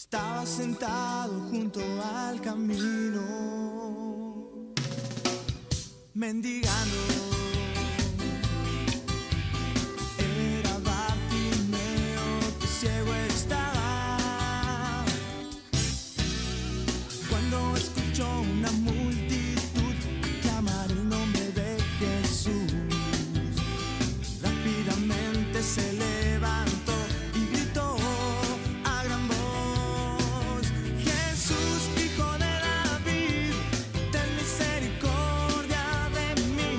Estaba sentado junto al camino, mendigando. Era Bartimeo, que ciego estaba. Cuando escuchó una multitud clamar el nombre de Jesús, rápidamente se levantó y gritó a gran voz: Jesús, hijo de David, ten misericordia de mí.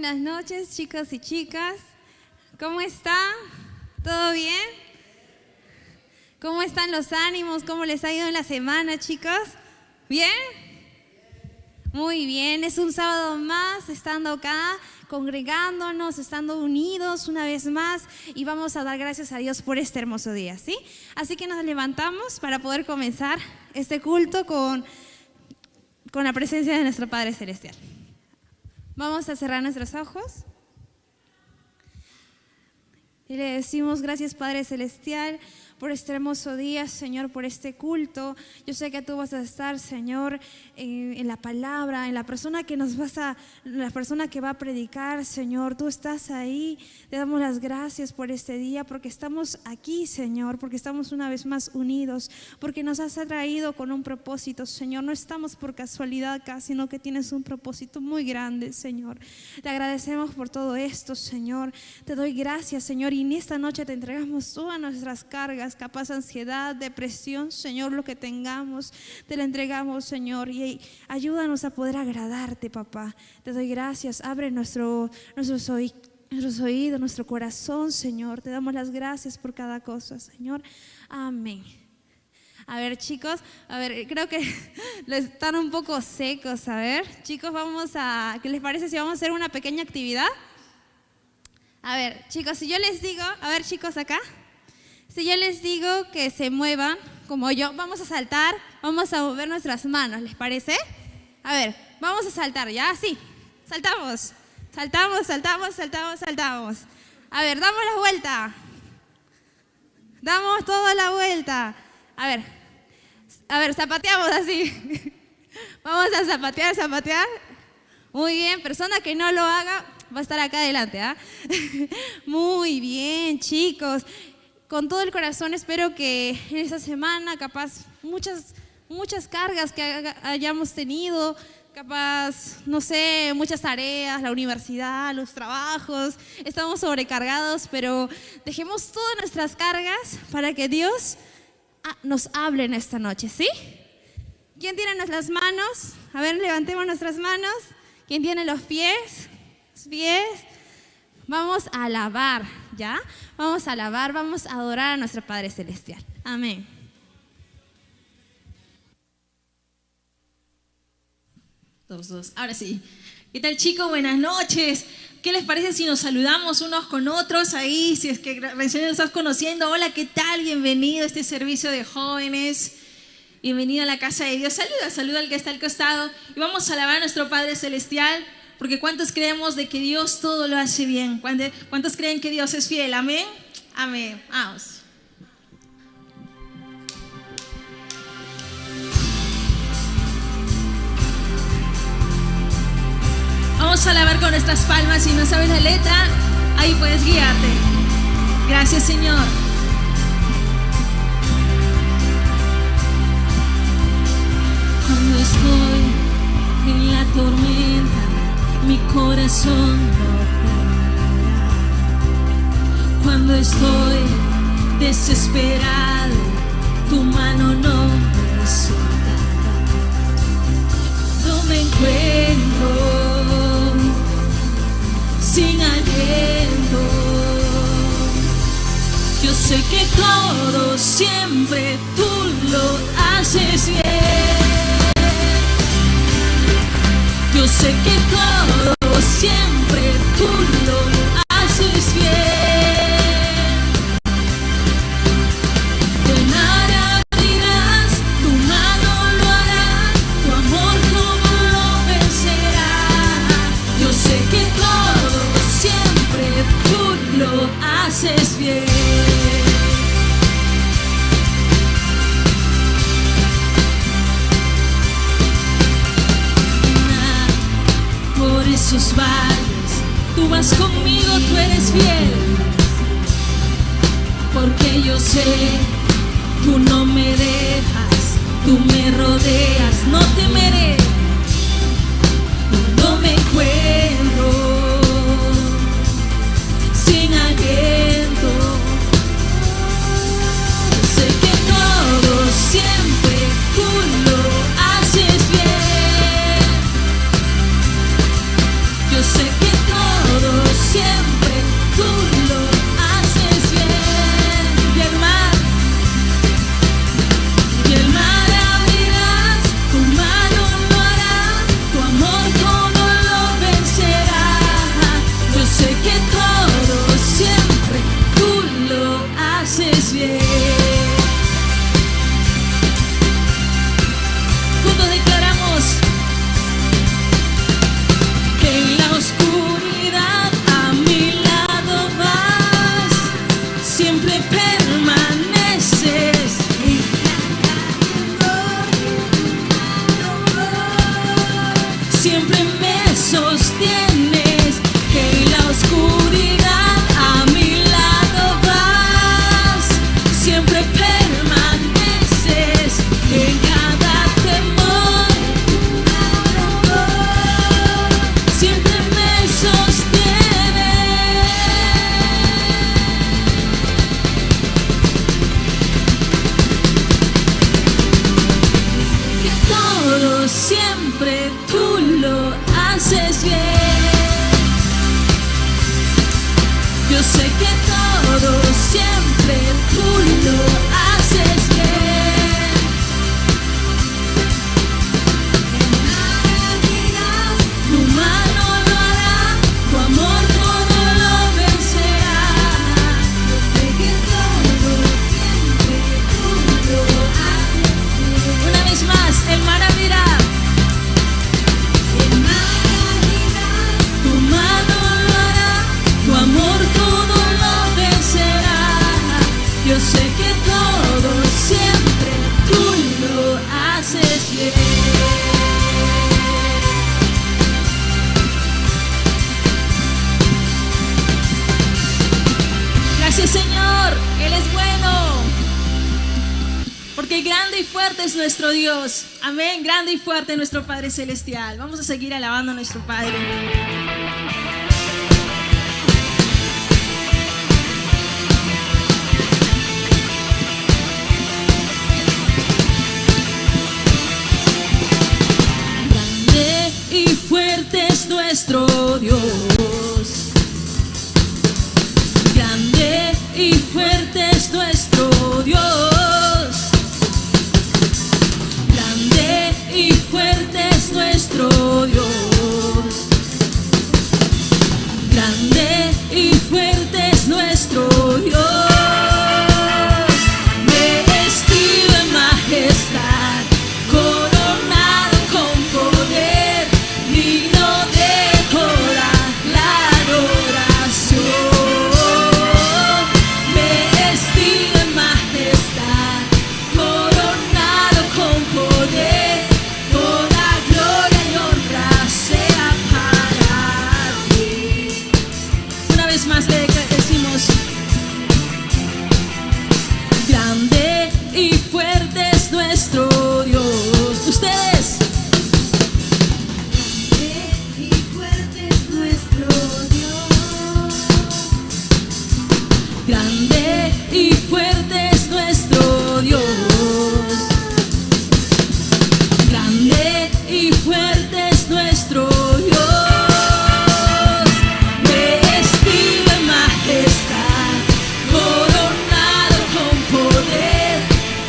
buenas noches, chicos y chicas. ¿Cómo están? ¿Todo bien? ¿Cómo están los ánimos? ¿Cómo les ha ido en la semana, chicos? ¿Bien? Muy bien, es un sábado más estando acá, congregándonos, estando unidos una vez más y vamos a dar gracias a Dios por este hermoso día, ¿sí? Así que nos levantamos para poder comenzar este culto con la presencia de nuestro Padre Celestial. Vamos a cerrar nuestros ojos y le decimos gracias, Padre Celestial, por este hermoso día, Señor, por este culto. Yo sé que tú vas a estar, Señor, en la palabra, en la persona que la persona que va a predicar, Señor. Tú estás ahí. Te damos las gracias por este día, porque estamos aquí, Señor, porque estamos una vez más unidos, porque nos has atraído con un propósito, Señor. No estamos por casualidad acá, sino que tienes un propósito muy grande, Señor. Te agradecemos por todo esto, Señor. Te doy gracias, Señor, y en esta noche te entregamos todas nuestras cargas, capaz ansiedad, depresión, Señor, lo que tengamos, te lo entregamos, Señor, y ayúdanos a poder agradarte, papá. Te doy gracias, abre nuestros oídos, nuestro corazón, Señor. Te damos las gracias por cada cosa, Señor. Amén. A ver, chicos, creo que están un poco secos. A ver, chicos, ¿qué les parece si vamos a hacer una pequeña actividad? A ver, chicos, si yo les digo, a ver, chicos, acá. Si yo les digo que se muevan como yo, vamos a saltar, vamos a mover nuestras manos, ¿les parece? A ver, vamos a saltar, ¿ya? Sí, saltamos, saltamos, saltamos, saltamos, saltamos. A ver, damos la vuelta. Damos toda la vuelta. A ver, zapateamos así. Vamos a zapatear, zapatear. Muy bien, persona que no lo haga va a estar acá adelante, ¿ah? Muy bien, chicos. Con todo el corazón espero que en esta semana, capaz, muchas cargas que hayamos tenido, capaz, no sé, muchas tareas, la universidad, los trabajos, estamos sobrecargados, pero dejemos todas nuestras cargas para que Dios nos hable en esta noche, ¿sí? ¿Quién tiene nuestras manos? A ver, levantemos nuestras manos. ¿Quién tiene los pies? Los pies. Vamos a alabar, ¿ya? Vamos a alabar, vamos a adorar a nuestro Padre Celestial. Amén. Dos. Ahora sí. ¿Qué tal, chicos? Buenas noches. ¿Qué les parece si nos saludamos unos con otros ahí? Si es que recién nos estás conociendo. Hola, ¿qué tal? Bienvenido a este servicio de jóvenes. Bienvenido a la casa de Dios. Saluda al que está al costado. Y vamos a alabar a nuestro Padre Celestial. Porque ¿cuántos creemos de que Dios todo lo hace bien? ¿Cuántos creen que Dios es fiel? Amén. Amén. Vamos. Vamos a alabar con nuestras palmas. Si no sabes la letra, ahí puedes guiarte. Gracias, Señor. Cuando estoy en la tormenta, mi corazón no temerá. Cuando estoy desesperado, tu mano no me soltará. Cuando me encuentro sin aliento, yo sé que todo siempre tú lo haces bien. Yo sé que todo siempre tú lo haces bien. De nada dirás, tu mano lo hará, tu amor todo lo vencerá. Yo sé que todo siempre tú lo haces bien. Esos valles, tú vas conmigo, tú eres fiel, porque yo sé, tú no me dejas, tú me rodeas, no temeré cuando me encuentro sin aliento. Yo sé que todo siempre tú lo haces bien. Yo sé que todo siempre tú lo haces bien. Yo sé que todo siempre tú lo haces bien. Tu mano lo hará, tu amor todo lo vencerá. Yo sé que todo siempre tú lo haces bien. Una vez más, el mar abrirá. El mar abrirá, tu mano lo hará, tu amor todo lo vencerá. Yo sé que todo siempre tú lo haces bien. Gracias, Señor, Él es bueno, porque grande y fuerte es nuestro Dios. Amén, grande y fuerte es nuestro Padre Celestial. Vamos a seguir alabando a nuestro Padre. Grande y fuerte es nuestro Dios. Grande y fuerte es nuestro Dios. Grande y fuerte es nuestro Dios. Grande y fuerte es nuestro Dios. Vestido en majestad, coronado con poder, digno de toda la adoración. Vestido en majestad, coronado con poder, toda gloria y honra sea para ti. Una vez más le decimos: grande y fuerte es nuestro Dios. Ustedes. Grande y fuerte es nuestro Dios. Grande y fuerte es nuestro Dios. Grande y fuerte es nuestro Dios. Vestido en majestad, coronado con poder,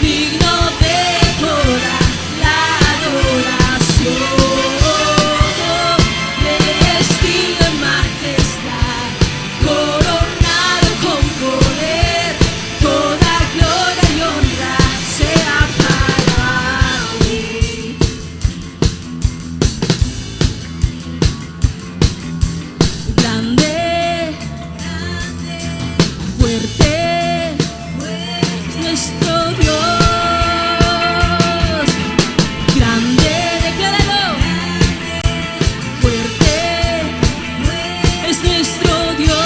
digno de toda la adoración. Vestido en majestad, coronado con poder, toda gloria y honra sea para ti. Grande, fuerte es nuestro Dios. Grande, decláralo. Fuerte es nuestro Dios.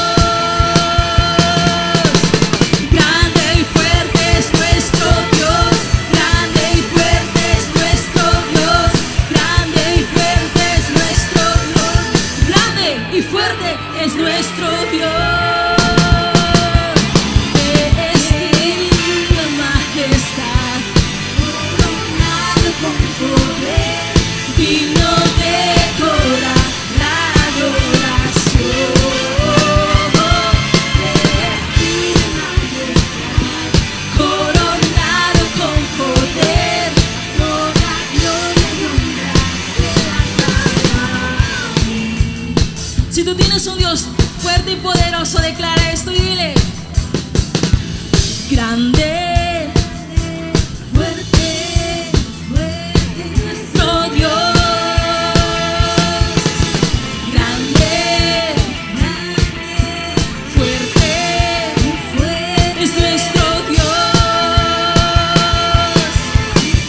Grande y fuerte es nuestro Dios. Grande y fuerte es nuestro Dios. Grande y fuerte es nuestro Dios. Grande y fuerte es nuestro Dios. Vestido en majestad, coronado con poder, digno de toda la adoración. Vestido en majestad, coronado con poder, toda gloria y honra sea para ti. Si tú tienes un Dios fuerte y poderoso, declara esto y dile: grande, fuerte es nuestro Dios. Grande, fuerte es nuestro Dios.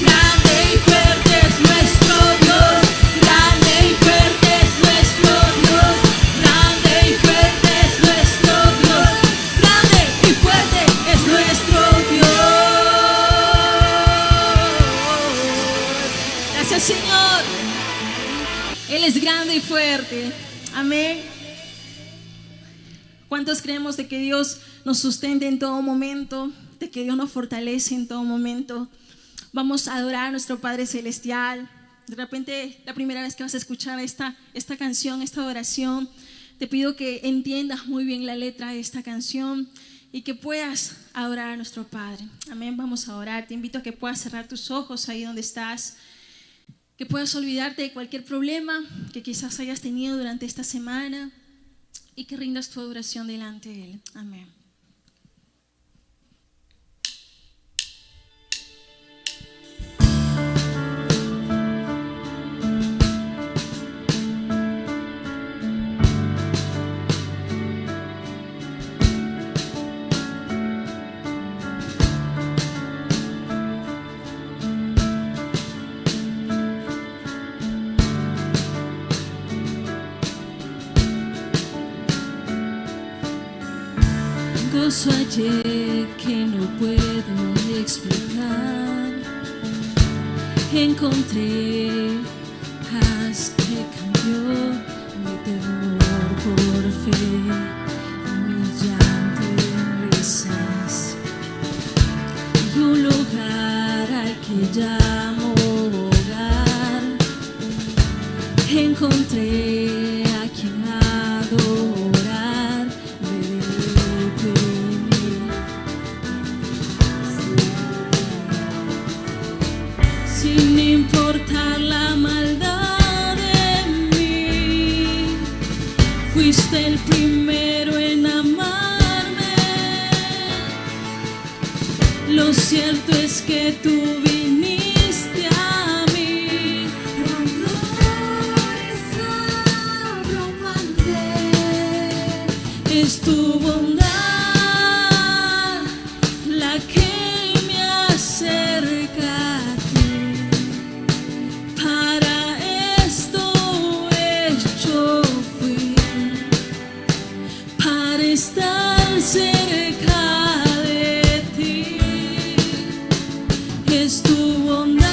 Grande y fuerte es nuestro Dios. Grande y fuerte es nuestro Dios. Grande y fuerte es nuestro Dios. Grande y fuerte es nuestro Dios. Gracias, Señor. Él es grande y fuerte. Amén. ¿Cuántos creemos de que Dios nos sustente en todo momento? De de que Dios nos fortalece en todo momento. Vamos a adorar a nuestro Padre Celestial. de repente la primera vez que vas a escuchar esta canción, esta adoración, te pido que entiendas muy bien la letra de esta canción y que puedas adorar a nuestro Padre. Amén, vamos a orar. Te invito a que puedas cerrar tus ojos ahí donde estás, que puedas olvidarte de cualquier problema que quizás hayas tenido durante esta semana y que rindas tu adoración delante de Él. Amén. Gozo ayer que no puedo explicar, encontré paz que cambió mi temor por fe y mi llanto en risas, y un lugar al que llamo hogar. Encontré a quien adorar, sin importar la maldad en mí. Fuiste el primero en amarme. Lo cierto es que tú viniste a mí. Es tu bondad la que me acerca a ti. Para esto hecho fui, para estar cerca de ti. Es tu bondad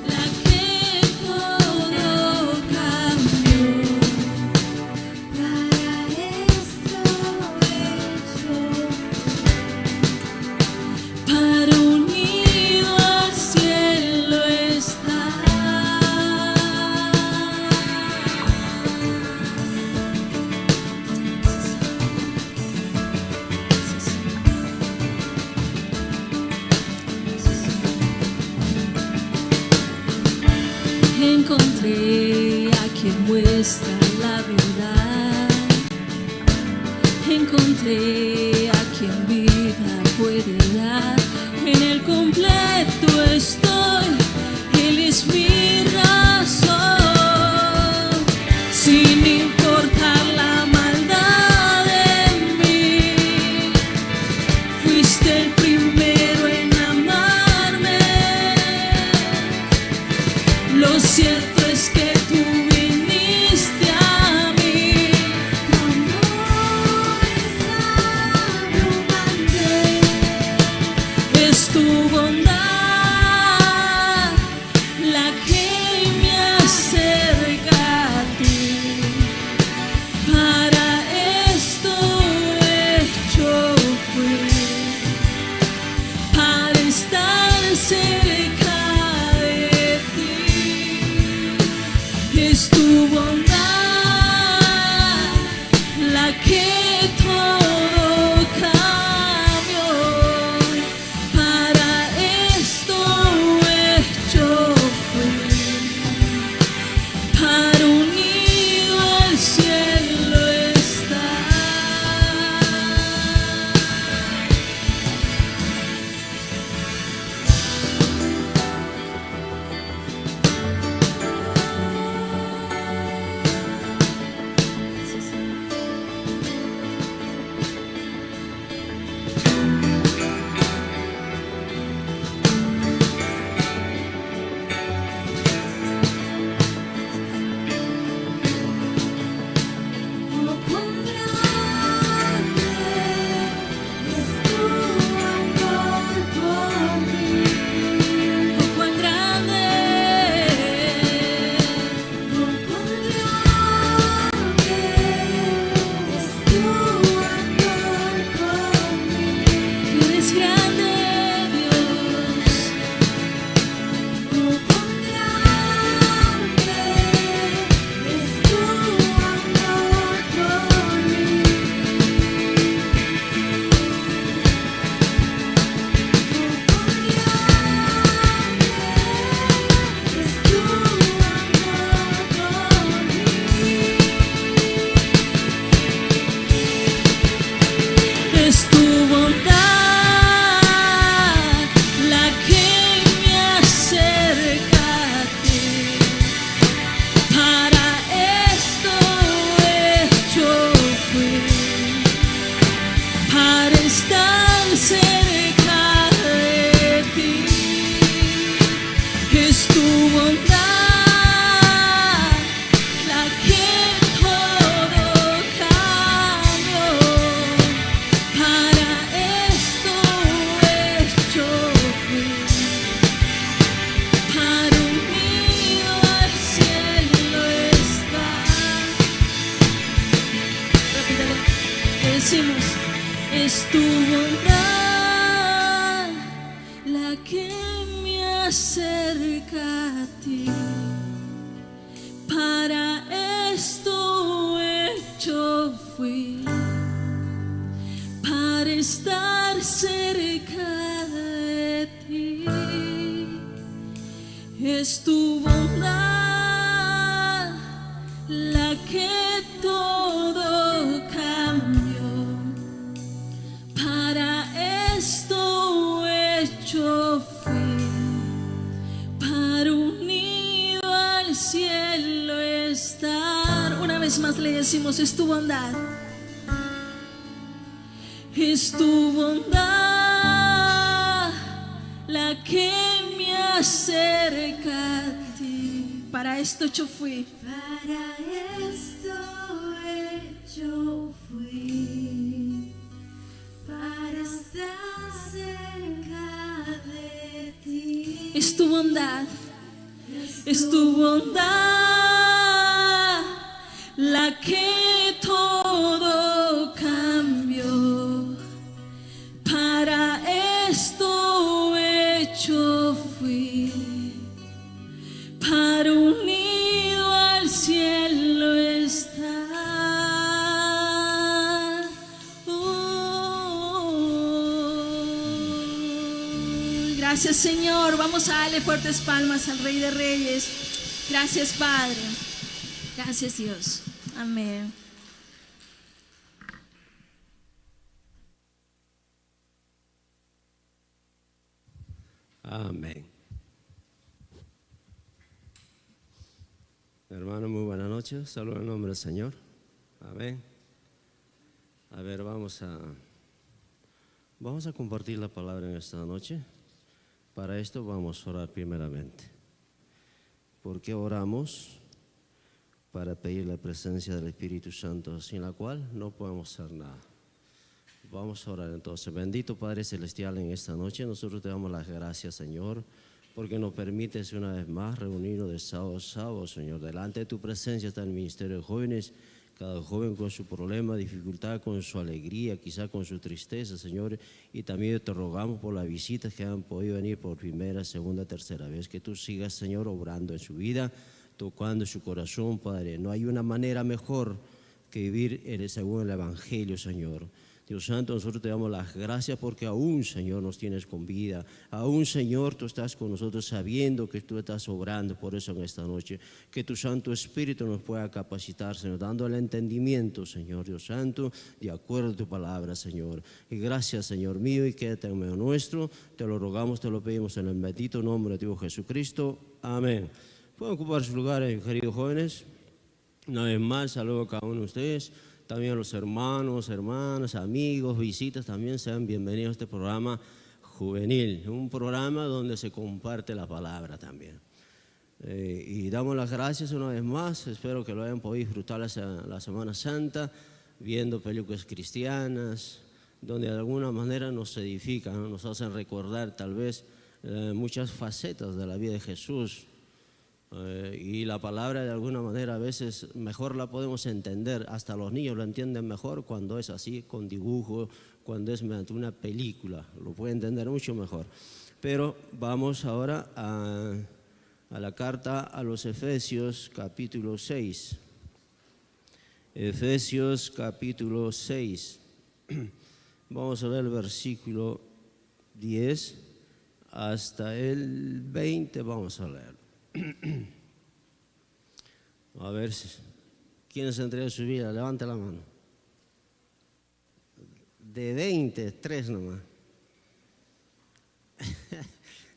la que todo cambió. Para esto hecho, para unido al cielo estar. Encontré a quien muestra la verdad. Encontré a quien vida puede dar. En el completo estoy, Él es mi razón. Sin importar la maldad en mí, fuiste el primero en amarme. Lo cierto es que tú viniste a mí. Es tu bondad la que me acerca a ti. Para esto hecho fui, para estar cerca de ti. Es tu bondad la que todo cambió. Para esto hecho fui, para unido al cielo estar. que me acerca a ti. Para esto hecho fui, para estar cerca de ti. Es tu bondad la que todo cambió. Para esto hecho fui, para unido al cielo estar. Una vez más le decimos, es tu bondad. Es tu bondad la que me acerca a ti. Para esto yo fui. Para esto hecho fui, para estar cerca de ti. Es tu bondad, es tu bondad la que todo cambió. Para esto hecho fui, para unido al cielo estar. Gracias, Señor. Vamos a darle fuertes palmas al Rey de Reyes. Gracias, Padre. Gracias, Dios. Amén. Amén. Hermano, muy buenas noches. Saludos en nombre del Señor. Amén. A ver, vamos a compartir la palabra en esta noche. Para esto vamos a orar primeramente. ¿Por qué oramos? Para pedir la presencia del Espíritu Santo, sin la cual no podemos hacer nada. Vamos a orar entonces. Bendito Padre Celestial, en esta noche nosotros te damos las gracias, Señor, porque nos permites una vez más reunirnos de sábado a sábado, Señor. Delante de tu presencia está el ministerio de jóvenes, cada joven con su problema, dificultad, con su alegría, quizá con su tristeza, Señor. Y también te rogamos por las visitas que han podido venir por primera, segunda, tercera vez, que tú sigas, Señor, obrando en su vida, tocando su corazón, Padre. No hay una manera mejor que vivir según el Evangelio, Señor. Dios Santo, nosotros te damos las gracias porque aún, Señor, nos tienes con vida. Aún, Señor, tú estás con nosotros sabiendo que tú estás obrando. Por eso en esta noche, que tu Santo Espíritu nos pueda capacitar, Señor, dando el entendimiento, Señor, Dios Santo, de acuerdo a tu palabra, Señor. Y gracias, Señor mío, y quédate en medio nuestro. Te lo rogamos, te lo pedimos en el bendito nombre de tu Hijo Jesucristo. Amén. Pueden ocupar sus lugares, queridos jóvenes. Una vez más, saludo a cada uno de ustedes. También los hermanos, hermanas, amigos, visitas, también sean bienvenidos a este programa juvenil, un programa donde se comparte la palabra también. Y damos las gracias una vez más, espero que lo hayan podido disfrutar la Semana Santa, viendo películas cristianas, donde de alguna manera nos edifican, ¿no? Nos hacen recordar tal vez muchas facetas de la vida de Jesús. Y la palabra de alguna manera a veces mejor la podemos entender, hasta los niños lo entienden mejor cuando es así, con dibujo, cuando es mediante una película, lo pueden entender mucho mejor. Pero vamos ahora a la carta a los Efesios capítulo 6. Efesios capítulo 6. Vamos a ver el versículo 10 hasta el 20, vamos a leer. A ver, ¿quiénes entregan su vida? Levante la mano. De 20, 3 nomás.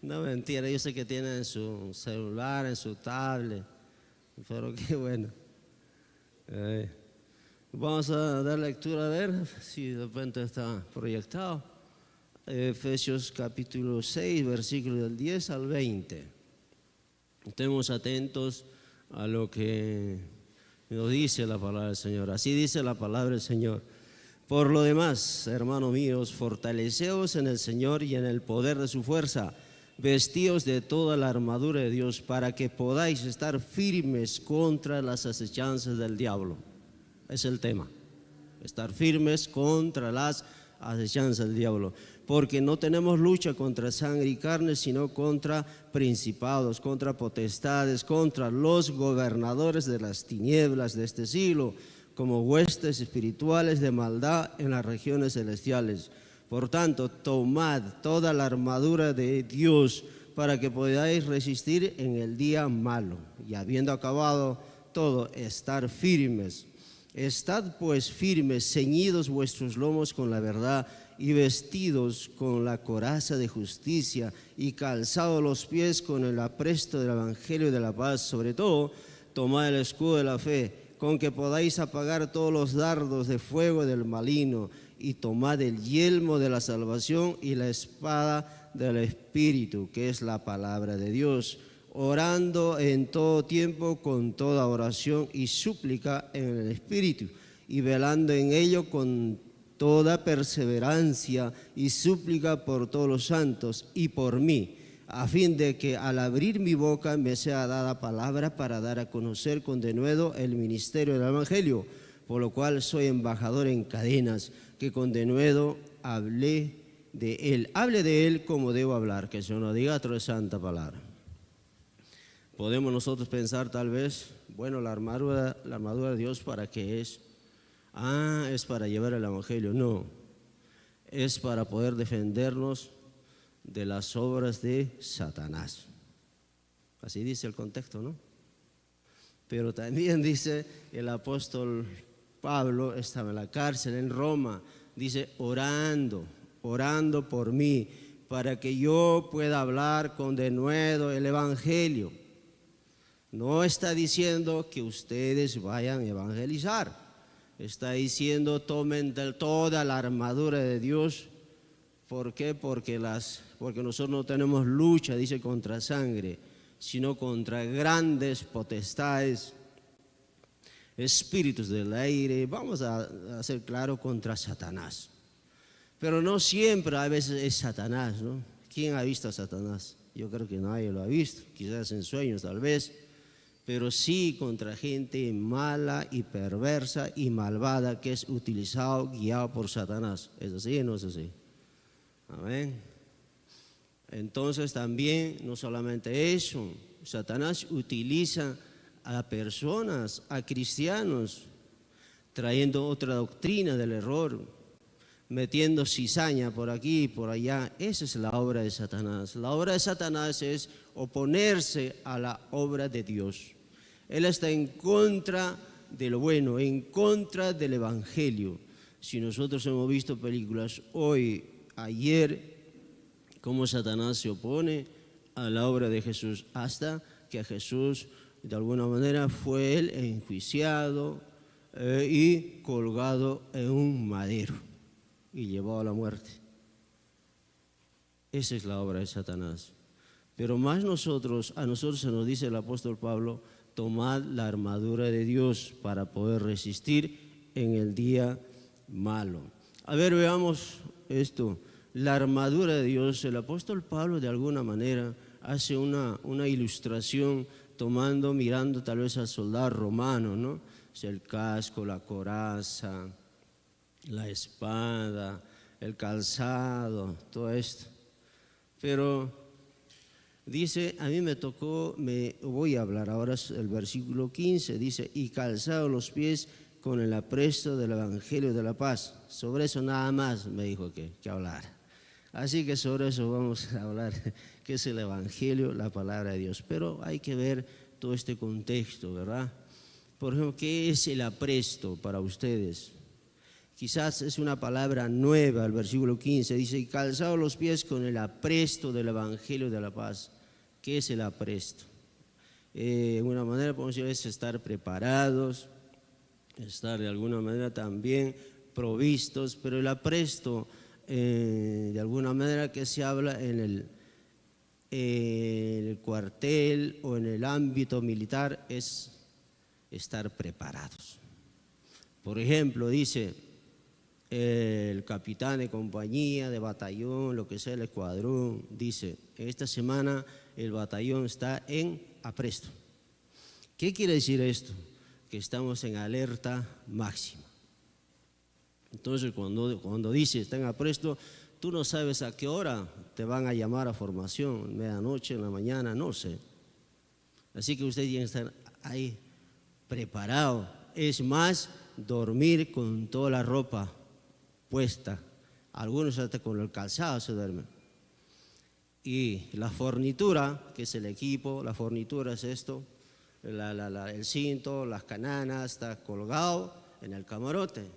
No, mentira, yo sé que tienen en su celular, en su tablet, pero qué bueno. Vamos a dar lectura, a ver si de repente está proyectado. Efesios capítulo 6, versículo del 10 al 20. Estemos atentos a lo que nos dice la palabra del Señor. Así dice la palabra del Señor. Por lo demás, hermanos míos, fortaleceos en el Señor y en el poder de su fuerza. Vestíos de toda la armadura de Dios para que podáis estar firmes contra las acechanzas del diablo. Es el tema. Estar firmes contra las acechanzas del diablo. porque no tenemos lucha contra sangre y carne, sino contra principados, contra potestades, contra los gobernadores de las tinieblas de este siglo, como huestes espirituales de maldad en las regiones celestiales. Por tanto, tomad toda la armadura de Dios para que podáis resistir en el día malo, y habiendo acabado todo, estar firmes. Estad pues firmes, ceñidos vuestros lomos con la verdad, y vestidos con la coraza de justicia, y calzados los pies con el apresto del evangelio de la paz. Sobre todo, tomad el escudo de la fe, con que podáis apagar todos los dardos de fuego del maligno, y tomad el yelmo de la salvación y la espada del Espíritu, que es la palabra de Dios, orando en todo tiempo con toda oración y súplica en el Espíritu, y velando en ello con toda perseverancia y súplica por todos los santos y por mí, a fin de que al abrir mi boca me sea dada palabra para dar a conocer con denuedo el ministerio del Evangelio, por lo cual soy embajador en cadenas, que con denuedo hable de él como debo hablar, que el Señor nos diga otra santa palabra. Podemos nosotros pensar tal vez, bueno, la armadura de Dios, ¿para qué es? Es para llevar el Evangelio. No, es para poder defendernos de las obras de Satanás. Así dice el contexto, ¿no? Pero también dice el apóstol Pablo, estaba en la cárcel en Roma, dice orando por mí, para que yo pueda hablar con denuedo el Evangelio. No está diciendo que ustedes vayan a evangelizar, está diciendo tomen toda la armadura de Dios. ¿Por qué? Porque nosotros no tenemos lucha, dice, contra sangre, sino contra grandes potestades, espíritus del aire, vamos a ser claro, contra Satanás. Pero no siempre, a veces es Satanás, ¿no? ¿Quién ha visto a Satanás? Yo creo que nadie lo ha visto, quizás en sueños tal vez, pero sí contra gente mala y perversa y malvada que es guiado por Satanás. ¿Es así o no es así? Amén. Entonces también, no solamente eso, Satanás utiliza a personas, a cristianos, trayendo otra doctrina del error, metiendo cizaña por aquí y por allá. Esa es la obra de Satanás. La obra de Satanás es oponerse a la obra de Dios. Él está en contra de lo bueno, en contra del Evangelio. Si nosotros hemos visto películas hoy, ayer, cómo Satanás se opone a la obra de Jesús, hasta que a Jesús de alguna manera fue él enjuiciado y colgado en un madero y llevado a la muerte. Esa es la obra de Satanás. Pero más a nosotros se nos dice el apóstol Pablo, tomad la armadura de Dios para poder resistir en el día malo. A ver, veamos esto. La armadura de Dios, el apóstol Pablo de alguna manera hace una ilustración mirando tal vez al soldado romano, ¿no? O sea, el casco, la coraza, la espada, el calzado, todo esto. Pero dice, a mí voy a hablar ahora el versículo 15, dice, y calzados los pies con el apresto del Evangelio de la paz. Sobre eso nada más me dijo que hablar. Así que sobre eso vamos a hablar, que es el Evangelio, la palabra de Dios. Pero hay que ver todo este contexto, ¿verdad? Por ejemplo, ¿qué es el apresto para ustedes? Quizás es una palabra nueva, el versículo 15, dice, y calzados los pies con el apresto del Evangelio de la paz. ¿Qué es el apresto? De alguna manera podemos decir es estar preparados, estar de alguna manera también provistos, pero el apresto de alguna manera que se habla en el cuartel o en el ámbito militar es estar preparados. Por ejemplo, dice el capitán de compañía, de batallón, lo que sea el escuadrón, dice, esta semana el batallón está en apresto. ¿Qué quiere decir esto? Que estamos en alerta máxima. Entonces, cuando dice está en apresto, tú no sabes a qué hora te van a llamar a formación, medianoche, en la mañana, no sé. Así que usted tiene que estar ahí preparado. Es más, dormir con toda la ropa puesta. Algunos hasta con el calzado se duermen. Y la fornitura, que es el equipo, la fornitura es esto, el cinto, las cananas, está colgado en el camarote.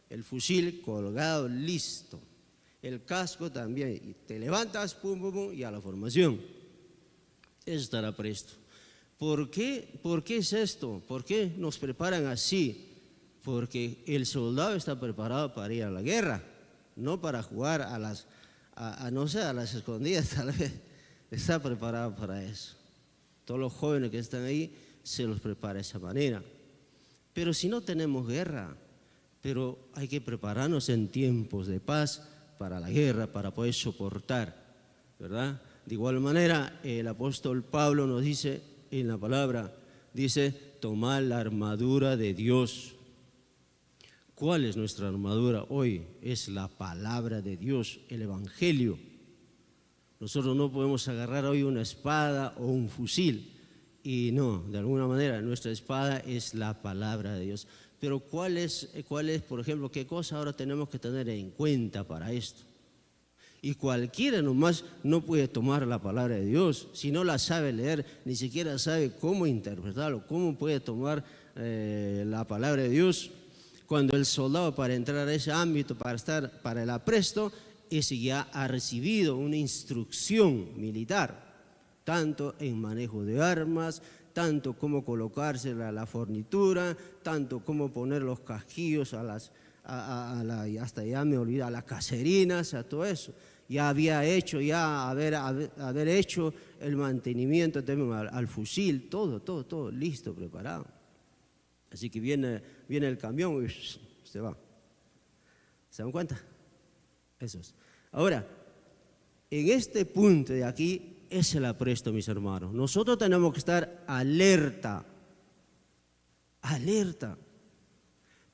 El fusil colgado, listo. El casco también. Y te levantas, pum, pum, pum, y a la formación. Eso estará presto. ¿Por qué es esto? ¿Por qué nos preparan así? Porque el soldado está preparado para ir a la guerra, no para jugar a las escondidas, tal vez. Está preparado para eso. Todos los jóvenes que están ahí se los prepara de esa manera. Pero si no tenemos guerra, pero hay que prepararnos en tiempos de paz para la guerra, para poder soportar, ¿verdad? De igual manera, el apóstol Pablo nos dice en la palabra, dice, tomad la armadura de Dios. ¿Cuál es nuestra armadura hoy? Es la palabra de Dios, el Evangelio. Nosotros no podemos agarrar hoy una espada o un fusil. Y no, de alguna manera, nuestra espada es la palabra de Dios. Pero ¿cuál es, por ejemplo, qué cosa ahora tenemos que tener en cuenta para esto? Y cualquiera nomás no puede tomar la palabra de Dios. Si no la sabe leer, ni siquiera sabe cómo interpretarlo, cómo puede tomar la palabra de Dios. Cuando el soldado, para entrar a ese ámbito, para el apresto, ese ya ha recibido una instrucción militar, tanto en manejo de armas, tanto como colocarse la fornitura, tanto como poner los casquillos hasta ya me olvidé, a las caserinas, a todo eso. Ya había hecho, haber hecho el mantenimiento también al fusil, todo listo, preparado. Así que viene el camión y se va. ¿Se dan cuenta? Eso es. Ahora, en este punto de aquí es el apresto, mis hermanos. Nosotros tenemos que estar alerta,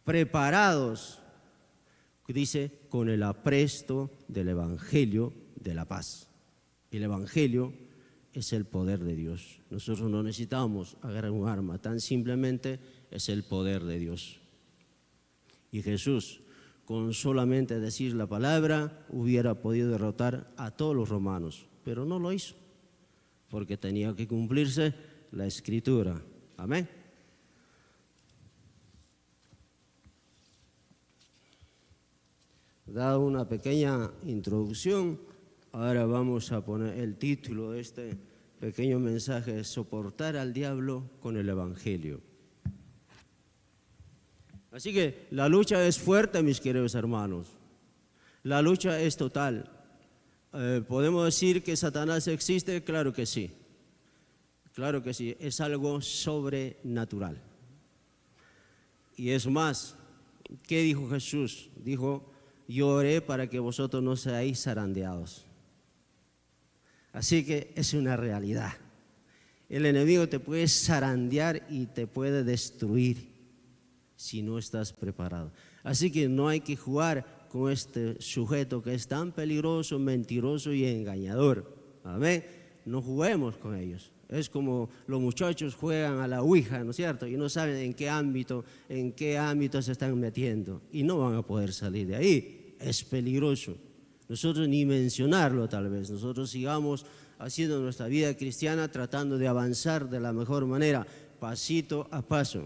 preparados, dice, con el apresto del Evangelio de la paz. El Evangelio es el poder de Dios. Nosotros no necesitamos agarrar un arma, tan simplemente es el poder de Dios. Y Jesús, con solamente decir la palabra, hubiera podido derrotar a todos los romanos, pero no lo hizo, porque tenía que cumplirse la Escritura. Amén. Dada una pequeña introducción, ahora vamos a poner el título de este pequeño mensaje: soportar al diablo con el Evangelio. Así que la lucha es fuerte, mis queridos hermanos. La lucha es total. ¿Podemos decir que Satanás existe? Claro que sí. Claro que sí. Es algo sobrenatural. Y es más, ¿qué dijo Jesús? Dijo, yo oré para que vosotros no seáis zarandeados. Así que es una realidad. El enemigo te puede zarandear y te puede destruir si no estás preparado. Así que no hay que jugar con este sujeto que es tan peligroso, mentiroso y engañador. Amén. No juguemos con ellos. Es como los muchachos juegan a la ouija, ¿no es cierto? Y no saben en qué ámbito se están metiendo. Y no van a poder salir de ahí. Es peligroso. Nosotros ni mencionarlo tal vez. Nosotros sigamos haciendo nuestra vida cristiana, tratando de avanzar de la mejor manera, pasito a paso.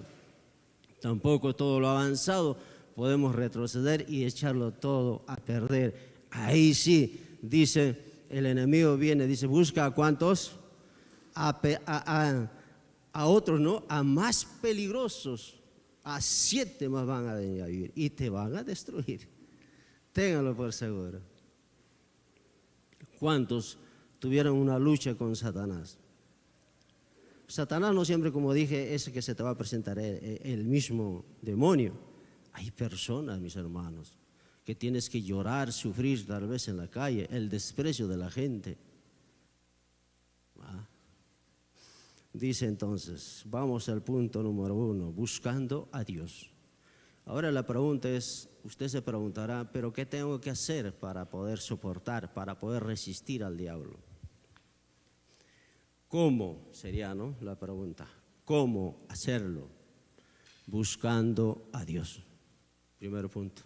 Tampoco todo lo avanzado podemos retroceder y echarlo todo a perder. Ahí sí, dice, el enemigo viene, dice, busca a cuántos, a otros, ¿no? A más peligrosos, a 7 más van a venir a vivir y te van a destruir. Ténganlo por seguro. ¿Cuántos tuvieron una lucha con Satanás? Satanás no siempre, como dije, es que se te va a presentar el mismo demonio. Hay personas, mis hermanos, que tienes que llorar, sufrir tal vez en la calle, el desprecio de la gente. Dice entonces, vamos al punto número 1, buscando a Dios. Ahora la pregunta es, usted se preguntará, ¿pero qué tengo que hacer para poder soportar, para poder resistir al diablo? ¿Cómo sería, no? La pregunta. ¿Cómo hacerlo? Buscando a Dios. Primer punto.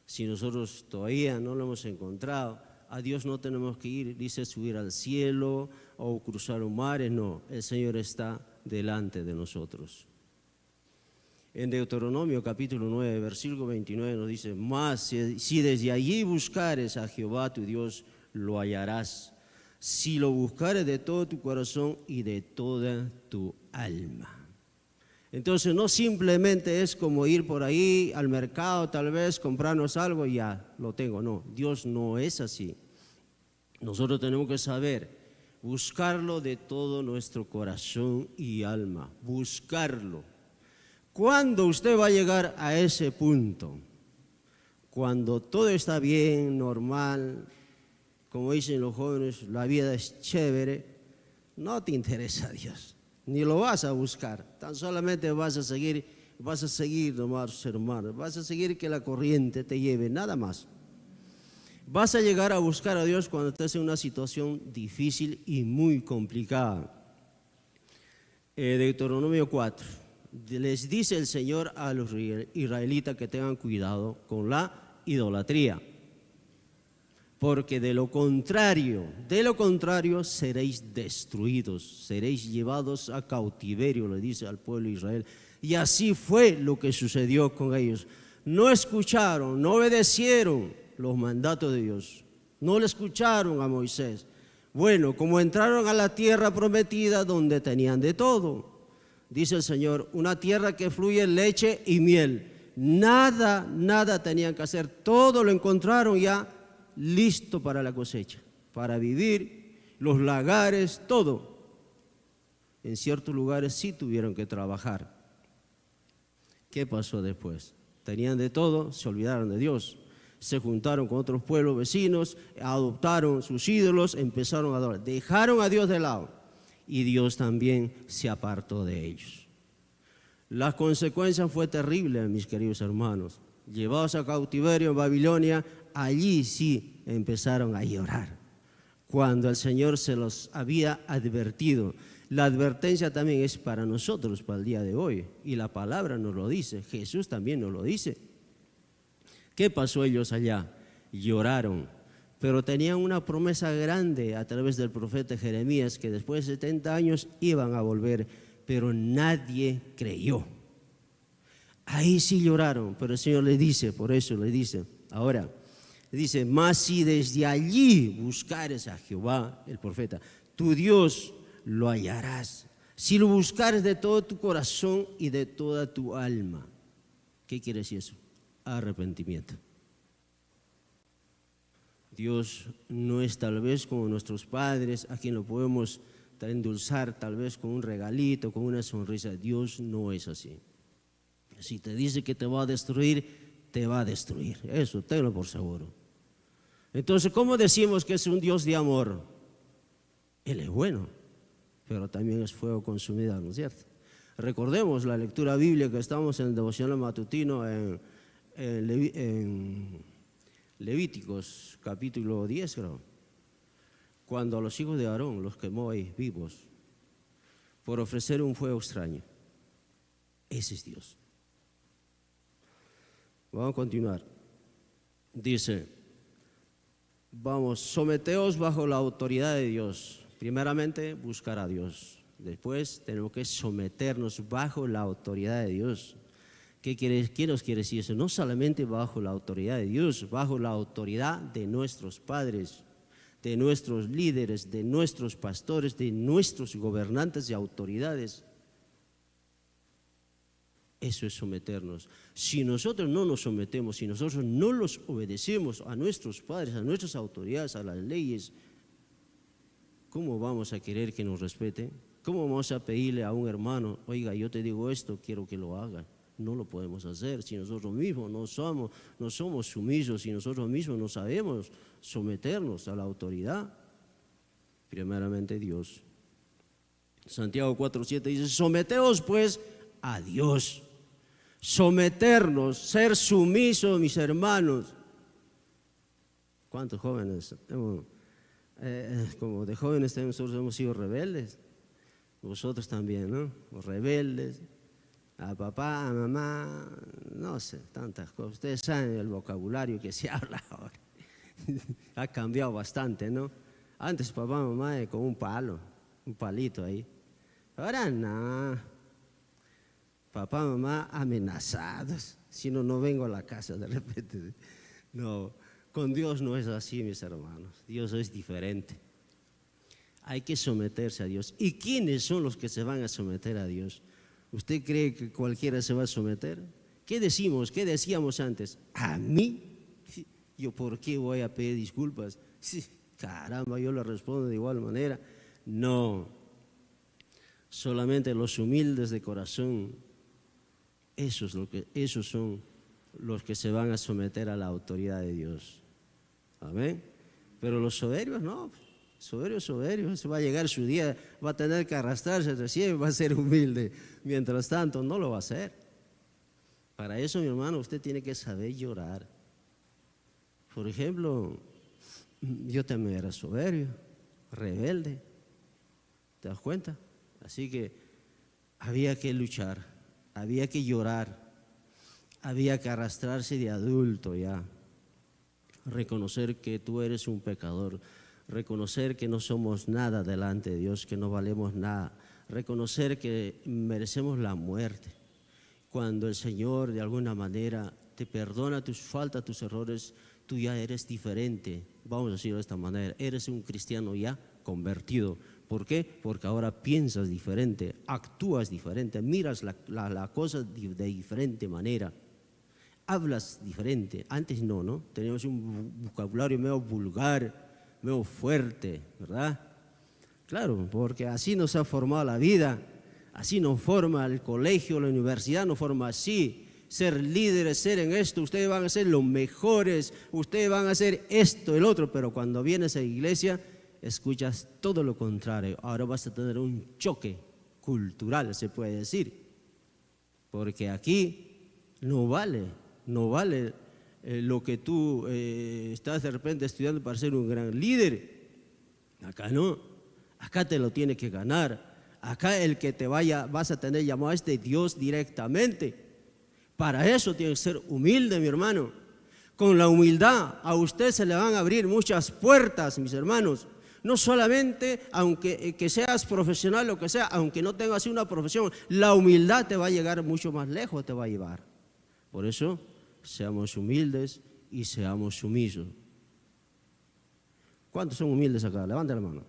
Si nosotros todavía no lo hemos encontrado, a Dios no tenemos que ir, dice subir al cielo o cruzar un mar, no, el Señor está delante de nosotros. En Deuteronomio capítulo 9, versículo 29 nos dice, mas si desde allí buscares a Jehová tu Dios, lo hallarás, si lo buscares de todo tu corazón y de toda tu alma. Entonces no simplemente es como ir por ahí al mercado, tal vez comprarnos algo y ya lo tengo. No, Dios no es así. Nosotros tenemos que saber buscarlo de todo nuestro corazón y alma. Buscarlo. ¿Cuándo usted va a llegar a ese punto? Cuando todo está bien, normal, como dicen los jóvenes, la vida es chévere, no te interesa Dios. Ni lo vas a buscar, tan solamente vas a seguir nomás, hermanos, vas a seguir que la corriente te lleve, nada más. Vas a llegar a buscar a Dios cuando estés en una situación difícil y muy complicada. Deuteronomio 4, les dice el Señor a los israelitas que tengan cuidado con la idolatría. Porque de lo contrario seréis destruidos, seréis llevados a cautiverio, le dice al pueblo de Israel. Y así fue lo que sucedió con ellos. No escucharon, no obedecieron los mandatos de Dios, no le escucharon a Moisés. Bueno, como entraron a la tierra prometida donde tenían de todo, dice el Señor, una tierra que fluye leche y miel. Nada tenían que hacer, todo lo encontraron ya listo para la cosecha, para vivir, los lagares, todo. En ciertos lugares sí tuvieron que trabajar. ¿Qué pasó después? Tenían de todo, se olvidaron de Dios, se juntaron con otros pueblos vecinos, adoptaron sus ídolos, empezaron a adorar, dejaron a Dios de lado y Dios también se apartó de ellos. Las consecuencias fue terrible, mis queridos hermanos. Llevados a cautiverio en Babilonia, allí sí empezaron a llorar, cuando el Señor se los había advertido. La advertencia también es para nosotros, para el día de hoy, y la palabra nos lo dice, Jesús también nos lo dice. ¿Qué pasó ellos allá? Lloraron, pero tenían una promesa grande a través del profeta Jeremías, que después de 70 años iban a volver, pero nadie creyó. Ahí sí lloraron, pero el Señor les dice, por eso les dice, ahora, dice, mas si desde allí buscares a Jehová, el profeta, tu Dios, lo hallarás. Si lo buscares de todo tu corazón y de toda tu alma. ¿Qué quiere decir eso? Arrepentimiento. Dios no es tal vez como nuestros padres, a quien lo podemos endulzar tal vez con un regalito, con una sonrisa. Dios no es así. Si te dice que te va a destruir, te va a destruir. Eso, tenlo por seguro. Entonces, ¿cómo decimos que es un Dios de amor? Él es bueno, pero también es fuego consumidor, ¿no es cierto? Recordemos la lectura bíblica que estamos en el devocional matutino en Levíticos, capítulo 10, creo. Cuando a los hijos de Aarón los quemó ahí vivos por ofrecer un fuego extraño. Ese es Dios. Vamos a continuar. Dice, vamos, someteos bajo la autoridad de Dios. Primeramente, buscar a Dios. Después, tenemos que someternos bajo la autoridad de Dios. ¿Qué nos quiere decir eso? No solamente bajo la autoridad de Dios, bajo la autoridad de nuestros padres, de nuestros líderes, de nuestros pastores, de nuestros gobernantes y autoridades. Eso es someternos. Si nosotros no nos sometemos, si nosotros no los obedecemos a nuestros padres, a nuestras autoridades, a las leyes, ¿cómo vamos a querer que nos respeten? ¿Cómo vamos a pedirle a un hermano, oiga, yo te digo esto, quiero que lo haga? No lo podemos hacer si nosotros mismos no somos sumisos, si nosotros mismos no sabemos someternos a la autoridad. Primeramente Dios. Santiago 4:7 dice, someteos pues a Dios. someternos, ser sumisos, mis hermanos. ¿Cuántos jóvenes? Como de jóvenes nosotros hemos sido rebeldes. Vosotros también, ¿no? Rebeldes. A papá, a mamá, no sé, tantas cosas. Ustedes saben el vocabulario que se habla ahora. Ha cambiado bastante, ¿no? Antes papá, mamá con un palo, un palito ahí. Ahora nada. Papá, mamá amenazados. Si no, no vengo a la casa de repente. No, con Dios no es así, mis hermanos. Dios es diferente. Hay que someterse a Dios. ¿Y quiénes son los que se van a someter a Dios? ¿Usted cree que cualquiera se va a someter? ¿Qué decimos? ¿Qué decíamos antes? ¿A mí? ¿Yo por qué voy a pedir disculpas? Caramba, yo le respondo de igual manera. No, solamente los humildes de corazón, esos son los que se van a someter a la autoridad de Dios. Amén. Pero los soberbios no. Soberio, se va a llegar su día, va a tener que arrastrarse recién, va a ser humilde. Mientras tanto, no lo va a hacer. Para eso, mi hermano, usted tiene que saber llorar. Por ejemplo, yo también era soberbio, rebelde. ¿Te das cuenta? Así que había que luchar, había que llorar, había que arrastrarse de adulto ya. Reconocer que tú eres un pecador. Reconocer que no somos nada delante de Dios, que no valemos nada. Reconocer que merecemos la muerte. Cuando el Señor de alguna manera te perdona tus faltas, tus errores, tú ya eres diferente. Vamos a decirlo de esta manera, eres un cristiano ya convertido. ¿Por qué? Porque ahora piensas diferente, actúas diferente, miras la cosa de diferente manera. Hablas diferente. Antes no. Teníamos un vocabulario medio vulgar, medio fuerte, ¿verdad? Claro, porque así nos ha formado la vida, así nos forma el colegio, la universidad nos forma así. Ser líderes, ser en esto, ustedes van a ser los mejores, ustedes van a hacer esto, el otro, pero cuando vienes a la iglesia escuchas todo lo contrario. Ahora vas a tener un choque cultural, se puede decir, porque aquí no vale lo que tú estás de repente estudiando para ser un gran líder. Acá no, acá te lo tienes que ganar. Acá el que te vas a tener llamado es de Dios directamente. Para eso tienes que ser humilde, mi hermano. Con la humildad a usted se le van a abrir muchas puertas, mis hermanos. No solamente aunque que seas profesional o que sea, aunque no tengas una profesión, la humildad te va a llegar mucho más lejos, te va a llevar. Por eso, seamos humildes y seamos sumisos. ¿Cuántos son humildes acá? Levante la mano.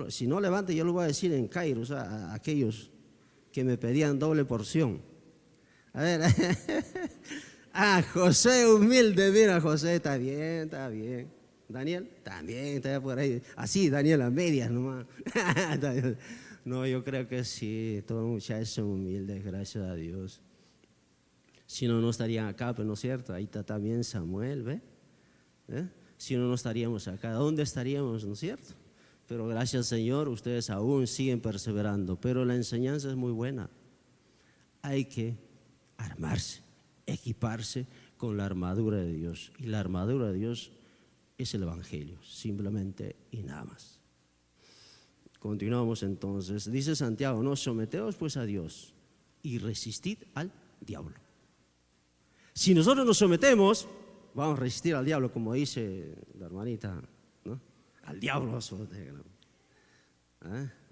Si no levante, yo lo voy a decir en Cairo, o sea, a aquellos que me pedían doble porción. A ver, José humilde, mira, José, está bien. Daniel, también, está por ahí. Así, Daniel, a medias nomás. No, yo creo que sí, todos los muchachos son humildes, gracias a Dios. Si no, no estarían acá, pero no es cierto, ahí está también Samuel, ¿ve? Si no, no estaríamos acá, ¿dónde estaríamos, no es cierto? Pero gracias al Señor, ustedes aún siguen perseverando, pero la enseñanza es muy buena. Hay que armarse, equiparse con la armadura de Dios, y la armadura de Dios es el Evangelio, simplemente y nada más. Continuamos entonces, dice Santiago, no, someteos pues a Dios y resistid al diablo. Si nosotros nos sometemos, vamos a resistir al diablo, como dice la hermanita, ¿no? Al diablo,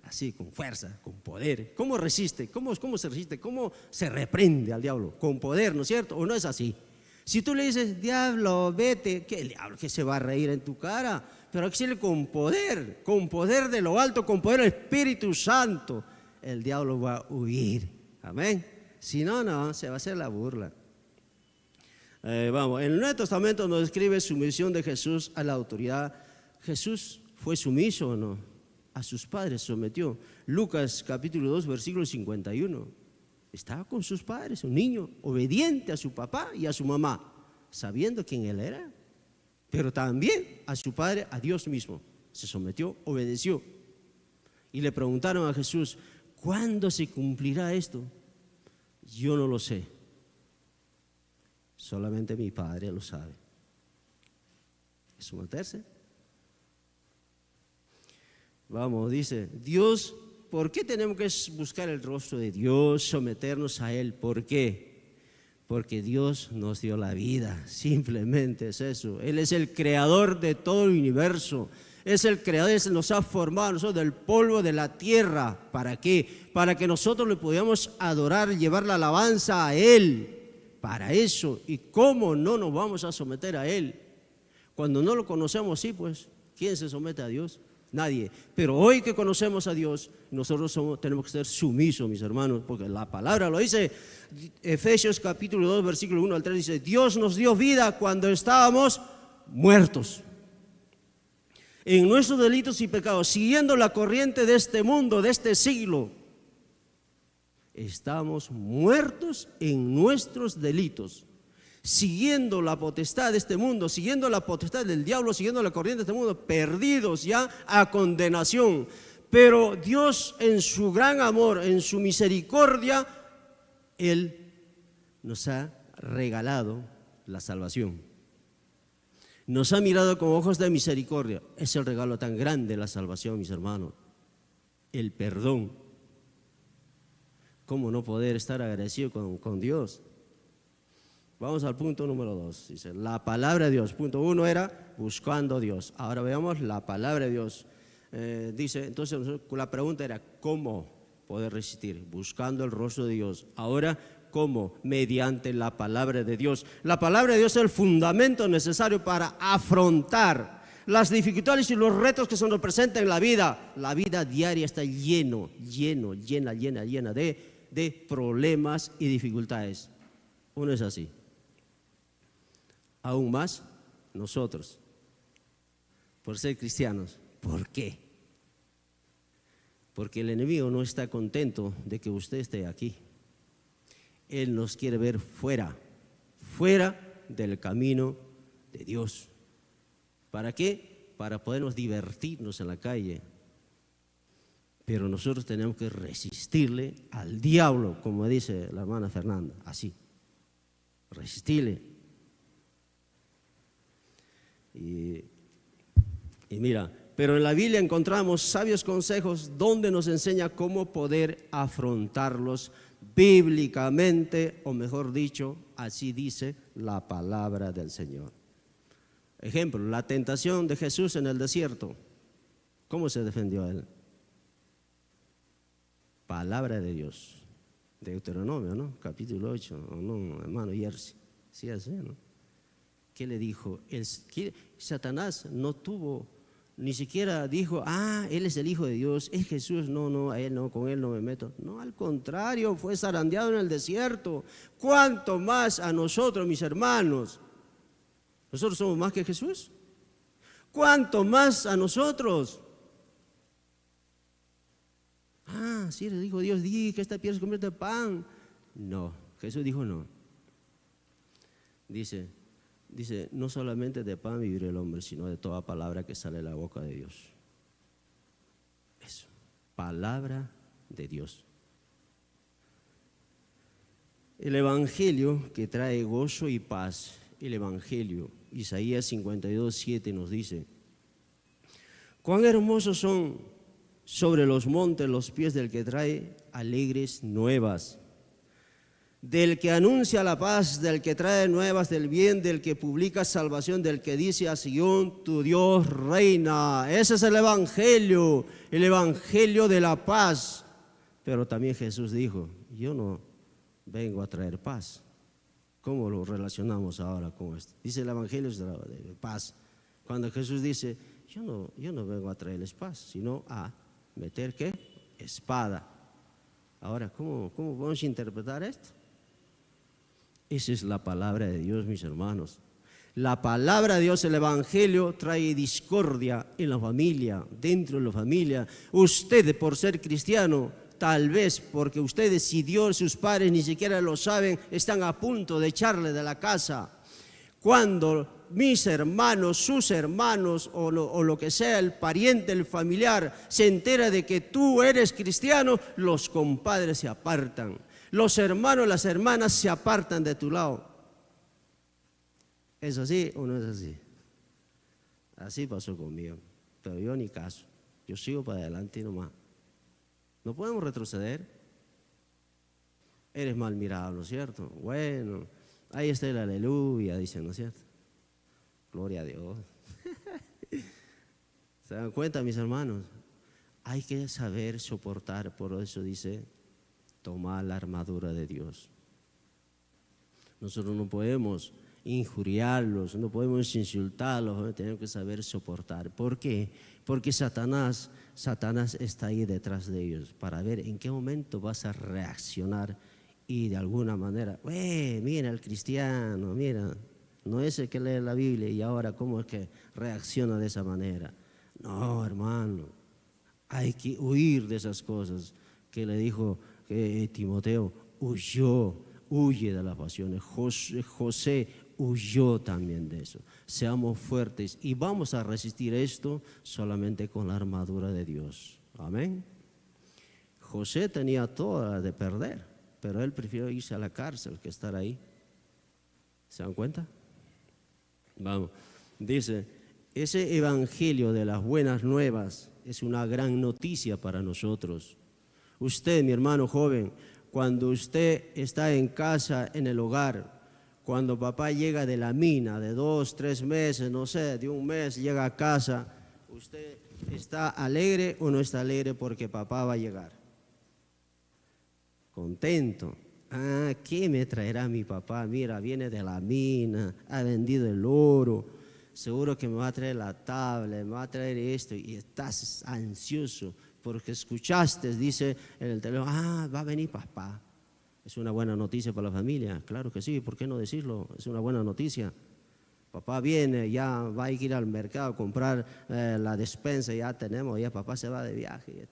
así, con fuerza, con poder. ¿Cómo resiste? ¿Cómo se resiste? ¿Cómo se reprende al diablo? Con poder, ¿no es cierto? ¿O no es así? Si tú le dices, diablo, vete, ¿qué el diablo que se va a reír en tu cara? Pero hay que decirle con poder de lo alto, con poder del Espíritu Santo, el diablo va a huir. Amén. Si no, se va a hacer la burla. Vamos, en el Nuevo Testamento nos describe sumisión de Jesús a la autoridad. ¿Jesús fue sumiso o no? A sus padres sometió. Lucas capítulo 2, versículo 51. Estaba con sus padres, un niño obediente a su papá y a su mamá, sabiendo quién él era, pero también a su padre, a Dios mismo. Se sometió, obedeció. Y le preguntaron a Jesús, ¿cuándo se cumplirá esto? Yo no lo sé. Solamente mi Padre lo sabe. ¿Es someterse? Vamos, dice, Dios, ¿por qué tenemos que buscar el rostro de Dios, someternos a Él? ¿Por qué? Porque Dios nos dio la vida, simplemente es eso. Él es el creador de todo el universo. Es el creador, Él nos ha formado a nosotros del polvo de la tierra. ¿Para qué? Para que nosotros le podamos adorar, llevar la alabanza a Él. Para eso. ¿Y cómo no nos vamos a someter a Él? Cuando no lo conocemos, sí, pues, ¿quién se somete a Dios? Nadie. Pero hoy que conocemos a Dios, nosotros tenemos que ser sumisos, mis hermanos, porque la palabra lo dice. Efesios capítulo 2, versículo 1 al 3 dice, Dios nos dio vida cuando estábamos muertos en nuestros delitos y pecados, siguiendo la corriente de este mundo, de este siglo. Estamos muertos en nuestros delitos, siguiendo la potestad de este mundo, siguiendo la potestad del diablo, siguiendo la corriente de este mundo, perdidos ya a condenación. Pero Dios, en su gran amor, en su misericordia, Él nos ha regalado la salvación. Nos ha mirado con ojos de misericordia. Es el regalo tan grande, la salvación, mis hermanos. El perdón. ¿Cómo no poder estar agradecido con Dios? Vamos al punto número 2. Dice, la palabra de Dios. Punto 1 era buscando a Dios. Ahora veamos la palabra de Dios. Dice, entonces la pregunta era, ¿cómo poder resistir? Buscando el rostro de Dios. Ahora, ¿cómo? Mediante la palabra de Dios. La palabra de Dios es el fundamento necesario para afrontar las dificultades y los retos que se nos presentan en la vida. La vida diaria está llena de problemas y dificultades. Uno es así. Aún más nosotros, por ser cristianos. ¿Por qué? Porque el enemigo no está contento de que usted esté aquí. Él nos quiere ver fuera del camino de Dios. ¿Para qué? Para podernos divertirnos en la calle. Pero nosotros tenemos que resistirle al diablo, como dice la hermana Fernanda, así. Resistirle. Y mira, pero en la Biblia encontramos sabios consejos donde nos enseña cómo poder afrontarlos bíblicamente, o mejor dicho, así dice la palabra del Señor. Ejemplo, la tentación de Jesús en el desierto. ¿Cómo se defendió él? Palabra de Dios. Deuteronomio, ¿no? Capítulo 8, ¿o no, hermano Jersey? Sí, así, ¿no? ¿Qué le dijo? Satanás no tuvo, ni siquiera dijo, él es el Hijo de Dios, es Jesús, no, a él no, con él no me meto. No, al contrario, fue zarandeado en el desierto. ¿Cuánto más a nosotros, mis hermanos? ¿Nosotros somos más que Jesús? ¿Cuánto más a nosotros? Sí, le dijo Dios, di que esta piedra se convierte en pan. No, Jesús dijo no. Dice, no solamente de pan vivirá el hombre, sino de toda palabra que sale de la boca de Dios. Eso, palabra de Dios. El evangelio que trae gozo y paz, el evangelio, Isaías 52:7 nos dice, cuán hermosos son sobre los montes los pies del que trae alegres nuevas, del que anuncia la paz, del que trae nuevas del bien, del que publica salvación, del que dice a Sion, tu Dios reina. Ese es el evangelio de la paz. Pero también Jesús dijo, yo no vengo a traer paz. ¿Cómo lo relacionamos ahora con esto? Dice el evangelio de paz. Cuando Jesús dice, yo no vengo a traerles paz, sino a meter ¿qué? Espada. Ahora, ¿cómo podemos interpretar esto? Esa es la palabra de Dios, mis hermanos. La palabra de Dios, el evangelio, trae discordia en la familia, dentro de la familia. Usted, por ser cristiano, tal vez porque usted decidió, sus padres ni siquiera lo saben, están a punto de echarle de la casa. Cuando mis hermanos, sus hermanos o lo que sea, el pariente, el familiar, se entera de que tú eres cristiano, los compadres se apartan. los hermanos, las hermanas se apartan de tu lado. ¿Es así o no es así? Así pasó conmigo, pero yo ni caso. Yo sigo para adelante nomás. No podemos retroceder. Eres mal mirado, ¿no es cierto? Bueno, ahí está el aleluya, dicen, ¿no es cierto? Gloria a Dios. ¿Se dan cuenta, mis hermanos? Hay que saber soportar, por eso dice, tomar la armadura de Dios. Nosotros no podemos injuriarlos, no podemos insultarlos, tenemos que saber soportar. ¿Por qué? Porque Satanás está ahí detrás de ellos para ver en qué momento vas a reaccionar y de alguna manera, mira el cristiano, mira, no es el que lee la Biblia y ahora cómo es que reacciona de esa manera. No, hermano, hay que huir de esas cosas que le dijo Timoteo, huye de las pasiones. José huyó también de eso. Seamos fuertes y vamos a resistir esto solamente con la armadura de Dios. Amén. José tenía toda de perder, pero él prefirió irse a la cárcel que estar ahí. ¿Se dan cuenta? Vamos, dice, ese evangelio de las buenas nuevas es una gran noticia para nosotros. Usted, mi hermano joven, cuando usted está en casa, en el hogar, cuando papá llega de la mina, de 2, 3 meses, no sé, de un mes, llega a casa, ¿usted está alegre o no está alegre porque papá va a llegar? Contento. ¿Qué me traerá mi papá? Mira, viene de la mina, ha vendido el oro, seguro que me va a traer la tabla, me va a traer esto, y estás ansioso porque escuchaste, dice en el teléfono, va a venir papá. ¿Es una buena noticia para la familia? Claro que sí, ¿por qué no decirlo? Es una buena noticia. Papá viene, ya va a ir al mercado a comprar la despensa, ya tenemos, ya papá se va de viaje.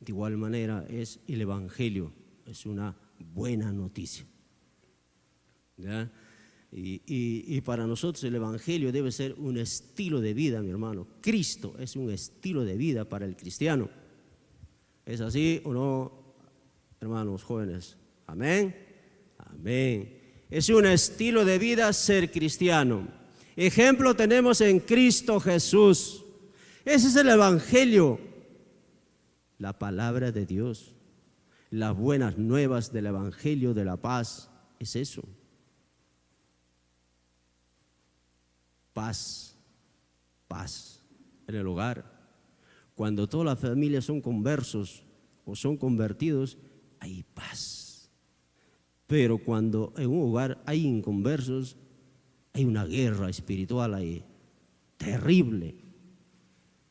De igual manera es el evangelio, es una buena noticia. ¿Ya? Y para nosotros el evangelio debe ser un estilo de vida, mi hermano. Cristo es un estilo de vida para el cristiano. ¿Es así o no, hermanos jóvenes? Amén. Amén. Es un estilo de vida ser cristiano. Ejemplo tenemos en Cristo Jesús. Ese es el evangelio, la palabra de Dios, las buenas nuevas del evangelio de la paz. Es eso. Paz, paz en el hogar. Cuando todas las familias son conversos o son convertidos, hay paz. Pero cuando en un hogar hay inconversos, hay una guerra espiritual ahí, terrible.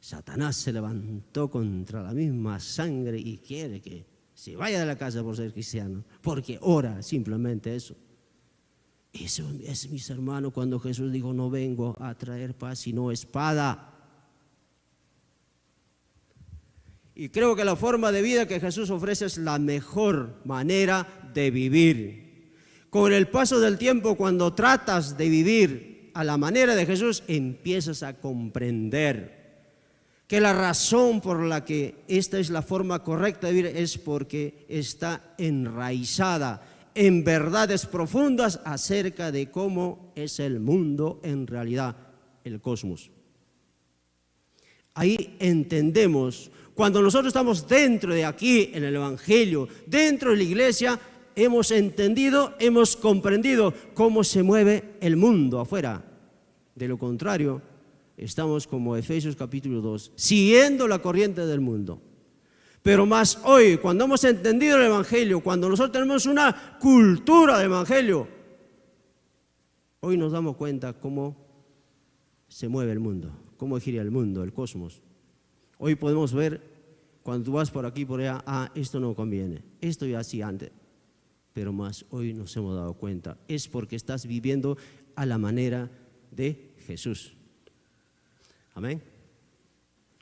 Satanás se levantó contra la misma sangre y quiere que se vaya de la casa por ser cristiano, porque ora simplemente eso. Eso es, mis hermanos, cuando Jesús dijo, no vengo a traer paz sino espada. Y creo que la forma de vida que Jesús ofrece es la mejor manera de vivir. Con el paso del tiempo, cuando tratas de vivir a la manera de Jesús, empiezas a comprender que la razón por la que esta es la forma correcta de vivir es porque está enraizada en verdades profundas acerca de cómo es el mundo en realidad, el cosmos. Ahí entendemos, cuando nosotros estamos dentro de aquí, en el evangelio, dentro de la iglesia, hemos entendido, hemos comprendido cómo se mueve el mundo afuera. De lo contrario, estamos como Efesios capítulo 2, siguiendo la corriente del mundo. Pero más hoy, cuando hemos entendido el evangelio, cuando nosotros tenemos una cultura de evangelio, hoy nos damos cuenta cómo se mueve el mundo, cómo gira el mundo, el cosmos. Hoy podemos ver, cuando tú vas por aquí, por allá, esto no conviene, esto ya hacía antes. Pero más hoy nos hemos dado cuenta, es porque estás viviendo a la manera de Jesús. Amén.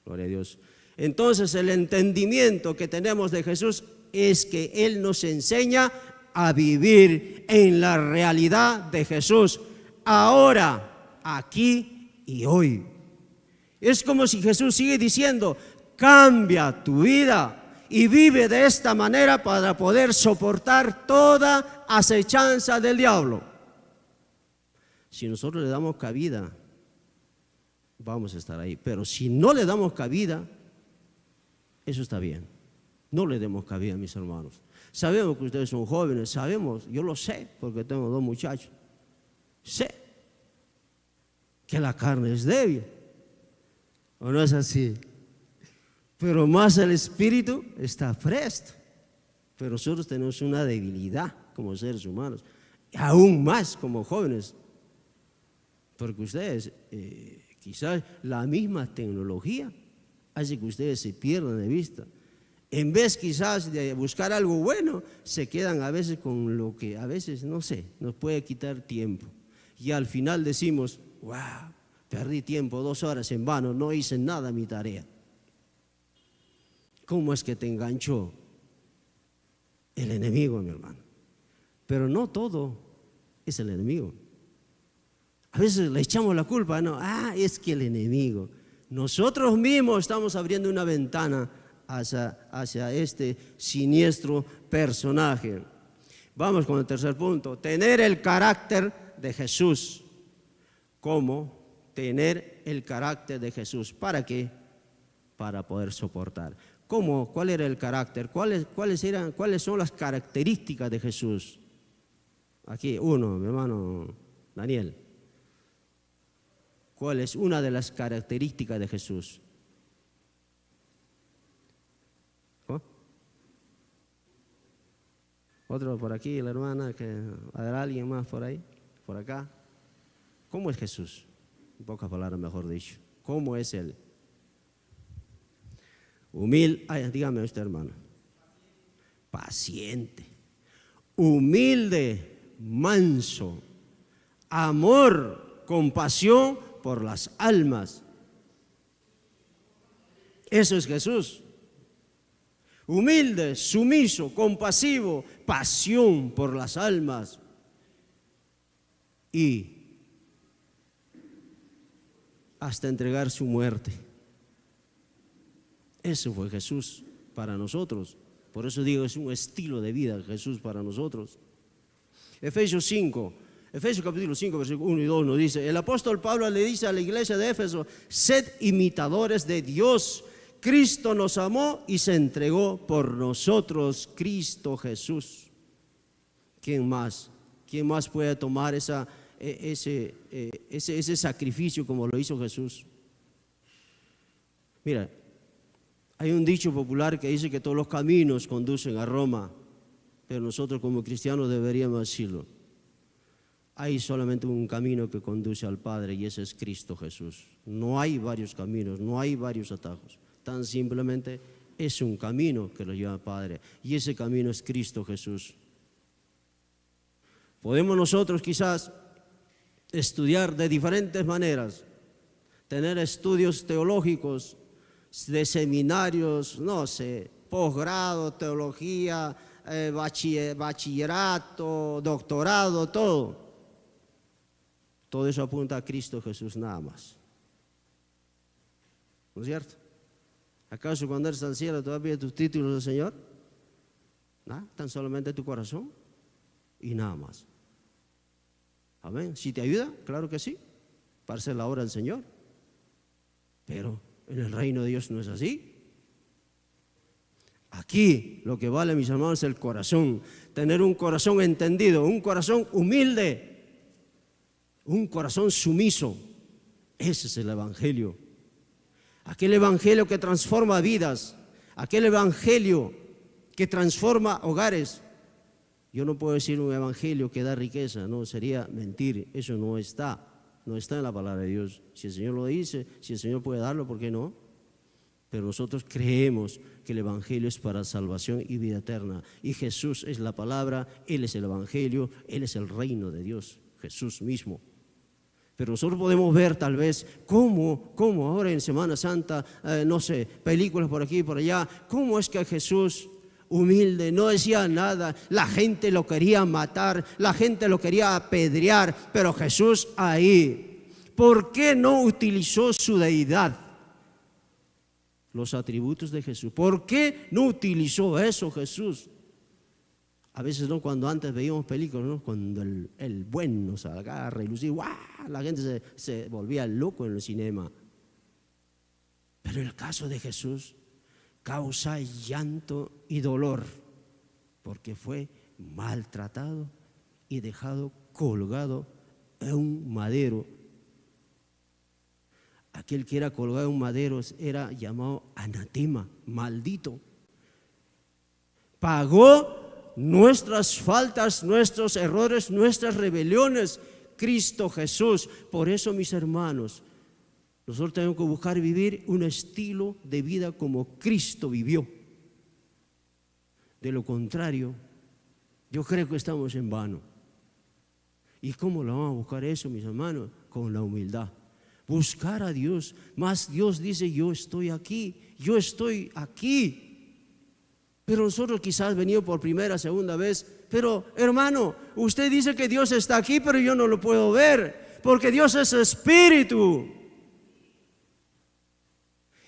Gloria a Dios. Entonces el entendimiento que tenemos de Jesús es que Él nos enseña a vivir en la realidad de Jesús, ahora, aquí y hoy. Es como si Jesús sigue diciendo, cambia tu vida y vive de esta manera para poder soportar toda acechanza del diablo. Si nosotros le damos cabida, vamos a estar ahí. Pero si no le damos cabida, eso está bien. No le demos cabida, mis hermanos. Sabemos que ustedes son jóvenes, sabemos, yo lo sé, porque tengo 2 muchachos. Sé que la carne es débil, ¿o no es así? Pero más el espíritu está presto. Pero nosotros tenemos una debilidad como seres humanos, y aún más como jóvenes, porque ustedes, quizás la misma tecnología hace que ustedes se pierdan de vista. En vez quizás de buscar algo bueno, se quedan a veces con lo que a veces, no sé, nos puede quitar tiempo. Y al final decimos, wow, perdí tiempo, 2 horas en vano, no hice nada mi tarea. ¿Cómo es que te enganchó el enemigo, mi hermano? Pero no todo es el enemigo. A veces le echamos la culpa, no, es que el enemigo. Nosotros mismos estamos abriendo una ventana hacia este siniestro personaje. Vamos con el tercer punto, tener el carácter de Jesús. ¿Cómo? Tener el carácter de Jesús. ¿Para qué? Para poder soportar. ¿Cómo? ¿Cuál era el carácter? ¿Cuáles son las características de Jesús? Aquí, uno, mi hermano Daniel. ¿Cuál es una de las características de Jesús? ¿Cómo? Otro por aquí, la hermana, ¿habrá alguien más por ahí? Por acá. ¿Cómo es Jesús? En pocas palabras, mejor dicho. ¿Cómo es Él? Humilde, dígame usted, hermano. Paciente, humilde, manso, amor, compasión por las almas. Eso es Jesús. Humilde, sumiso, compasivo, pasión por las almas y hasta entregar su muerte. Eso fue Jesús para nosotros. Por eso digo, es un estilo de vida Jesús para nosotros. Efesios capítulo 5, versículos 1 y 2 nos dice, el apóstol Pablo le dice a la iglesia de Éfeso, sed imitadores de Dios. Cristo nos amó y se entregó por nosotros, Cristo Jesús. ¿Quién más? ¿Quién más puede tomar ese sacrificio como lo hizo Jesús? Mira, hay un dicho popular que dice que todos los caminos conducen a Roma, pero nosotros como cristianos deberíamos decirlo. Hay solamente un camino que conduce al Padre y ese es Cristo Jesús. No hay varios caminos, no hay varios atajos. Tan simplemente es un camino que lo lleva al Padre y ese camino es Cristo Jesús. Podemos nosotros quizás estudiar de diferentes maneras, tener estudios teológicos, de seminarios, no sé, posgrado, teología, bachillerato, doctorado, todo. Todo eso apunta a Cristo Jesús nada más. ¿No es cierto? ¿Acaso cuando eres al cielo todavía tus títulos del Señor? ¿Nada? Tan solamente tu corazón y nada más. Amén. ¿Si te ayuda? Claro que sí, para hacer la obra del Señor. Pero en el reino de Dios no es así. Aquí lo que vale, mis hermanos, es el corazón. Tener un corazón entendido, un corazón humilde, un corazón sumiso. Ese es el evangelio. Aquel evangelio que transforma vidas, aquel evangelio que transforma hogares. Yo no puedo decir un evangelio que da riqueza, no, sería mentir, eso no está en la palabra de Dios. Si el Señor lo dice, si el Señor puede darlo, ¿por qué no? Pero nosotros creemos que el evangelio es para salvación y vida eterna. Y Jesús es la palabra, Él es el evangelio, Él es el reino de Dios, Jesús mismo. Pero nosotros podemos ver tal vez cómo ahora en Semana Santa, no sé, películas por aquí y por allá, cómo es que Jesús, humilde, no decía nada, la gente lo quería matar, la gente lo quería apedrear, pero Jesús ahí, ¿por qué no utilizó su deidad? los atributos de Jesús. ¿Por qué no utilizó eso Jesús? A veces no, cuando antes veíamos películas, ¿no? Cuando el buen nos agarra y lucía, ¡guau! La gente se volvía loco en el cinema. Pero el caso de Jesús causa llanto y dolor, porque fue maltratado y dejado colgado en un madero. Aquel que era colgado en un madero era llamado anatema, maldito. Pagó nuestras faltas, nuestros errores, nuestras rebeliones, Cristo Jesús. Por eso, mis hermanos, nosotros tenemos que buscar vivir un estilo de vida como Cristo vivió. De lo contrario, yo creo que estamos en vano. ¿Y cómo lo vamos a buscar eso, mis hermanos? Con la humildad. Buscar a Dios. Más Dios dice, yo estoy aquí, yo estoy aquí. Pero nosotros quizás venimos por primera, segunda vez. Pero hermano, usted dice que Dios está aquí, pero yo no lo puedo ver, porque Dios es espíritu.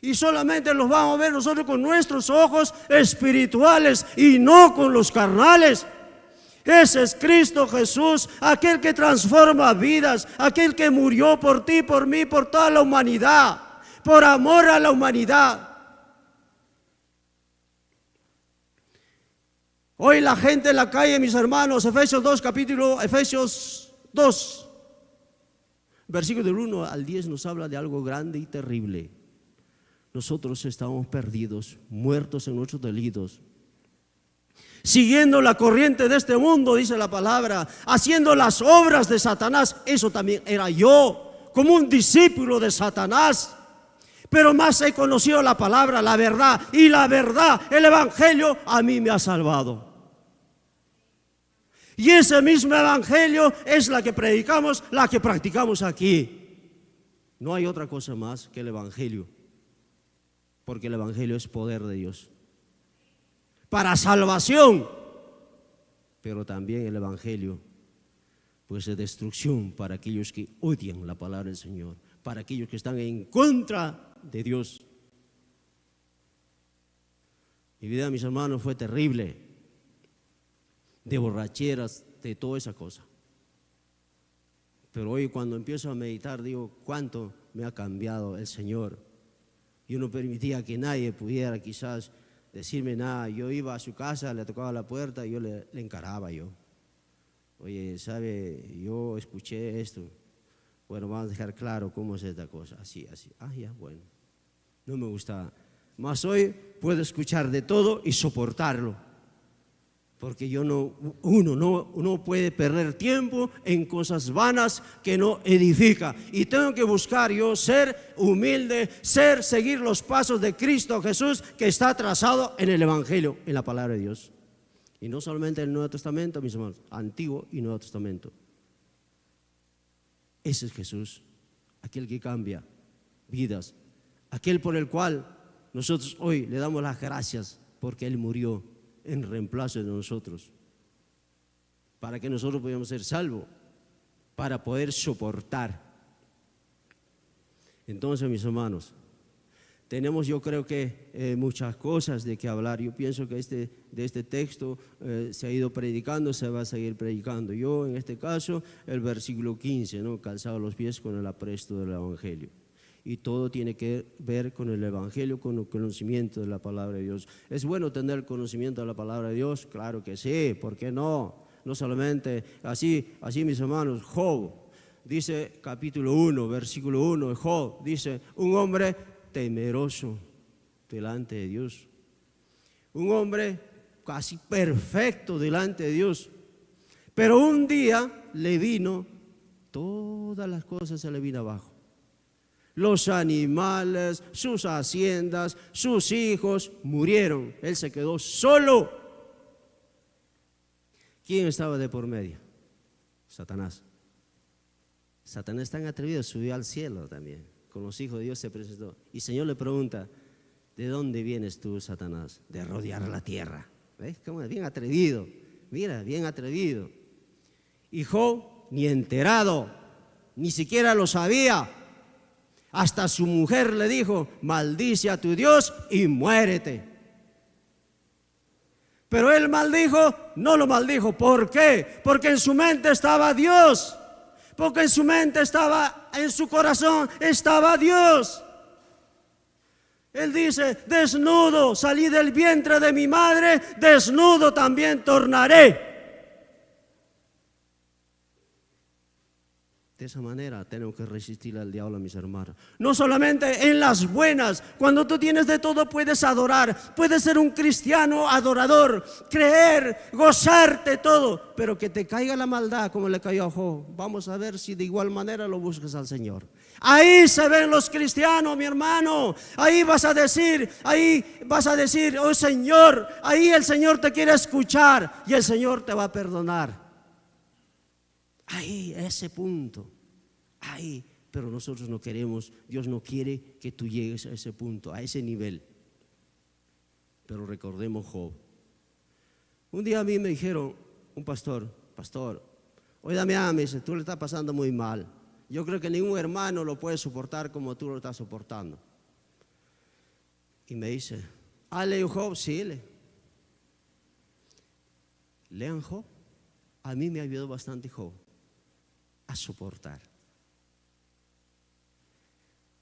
Y solamente los vamos a ver nosotros con nuestros ojos espirituales y no con los carnales. Ese es Cristo Jesús, aquel que transforma vidas, aquel que murió por ti, por mí, por toda la humanidad, por amor a la humanidad. Hoy la gente en la calle, mis hermanos, Efesios 2, versículo del 1 al 10 nos habla de algo grande y terrible. Nosotros estamos perdidos, muertos en nuestros delitos, siguiendo la corriente de este mundo, dice la palabra, haciendo las obras de Satanás. Eso también era yo, como un discípulo de Satanás. Pero más he conocido la palabra, la verdad, y la verdad, el evangelio, a mí me ha salvado. Y ese mismo evangelio es la que predicamos, la que practicamos aquí. No hay otra cosa más que el evangelio, porque el evangelio es poder de Dios para salvación, pero también el evangelio pues es destrucción para aquellos que odian la palabra del Señor, para aquellos que están en contra de Dios. Mi vida, mis hermanos, fue terrible, de borracheras, de toda esa cosa. Pero hoy cuando empiezo a meditar digo, cuánto me ha cambiado el Señor. Yo no permitía que nadie pudiera quizás decirme nada. Yo iba a su casa, le tocaba la puerta y yo le encaraba yo. Oye, ¿sabe? Yo escuché esto. Bueno, vamos a dejar claro cómo es esta cosa. Así. Ya, bueno. No me gustaba. Mas hoy puedo escuchar de todo y soportarlo. Porque uno no puede perder tiempo en cosas vanas que no edifica. Y tengo que buscar yo ser humilde, seguir los pasos de Cristo Jesús que está trazado en el Evangelio, en la palabra de Dios. Y no solamente en el Nuevo Testamento, mis hermanos, Antiguo y Nuevo Testamento. Ese es Jesús, aquel que cambia vidas, aquel por el cual nosotros hoy le damos las gracias porque Él murió en reemplazo de nosotros, para que nosotros podamos ser salvos, para poder soportar. Entonces, mis hermanos, tenemos yo creo que muchas cosas de que hablar. Yo pienso que de este texto se ha ido predicando, se va a seguir predicando. Yo en este caso, el versículo 15, ¿no? Calzado los pies con el apresto del Evangelio. Y todo tiene que ver con el Evangelio, con el conocimiento de la palabra de Dios. ¿Es bueno tener conocimiento de la palabra de Dios? Claro que sí, ¿por qué no? No solamente así mis hermanos. Job, dice capítulo 1, versículo 1 de Job, dice, un hombre temeroso delante de Dios. Un hombre casi perfecto delante de Dios. Pero un día le vino, todas las cosas se le vino abajo. Los animales, sus haciendas, sus hijos murieron. Él se quedó solo. ¿Quién estaba de por medio? Satanás. Satanás tan atrevido, subió al cielo también. Con los hijos de Dios se presentó. Y el Señor le pregunta, ¿de dónde vienes tú, Satanás? De rodear la tierra. ¿Ves cómo es? Bien atrevido. Mira, bien atrevido. Y Job, ni enterado, ni siquiera lo sabía. Hasta su mujer le dijo, maldice a tu Dios y muérete. Pero él maldijo, no lo maldijo. ¿Por qué? Porque en su mente estaba Dios. Porque en su mente estaba, en su corazón estaba Dios. Él dice, desnudo salí del vientre de mi madre, desnudo también tornaré. De esa manera tenemos que resistir al diablo, mis hermanos. No solamente en las buenas, cuando tú tienes de todo puedes adorar, puedes ser un cristiano adorador, creer, gozarte todo, pero que te caiga la maldad como le cayó a Job. Vamos a ver si de igual manera lo buscas al Señor. Ahí se ven los cristianos, mi hermano. Ahí vas a decir, oh Señor, ahí el Señor te quiere escuchar y el Señor te va a perdonar. Ahí, ese punto, ahí, pero nosotros no queremos, Dios no quiere que tú llegues a ese punto, a ese nivel. Pero recordemos Job. Un día a mí me dijeron, un pastor, oye Damián, me dice, tú le estás pasando muy mal. Yo creo que ningún hermano lo puede soportar como tú lo estás soportando. Y me dice, ¿leí Job? Sí, lean Job. A mí me ayudó bastante Job a soportar.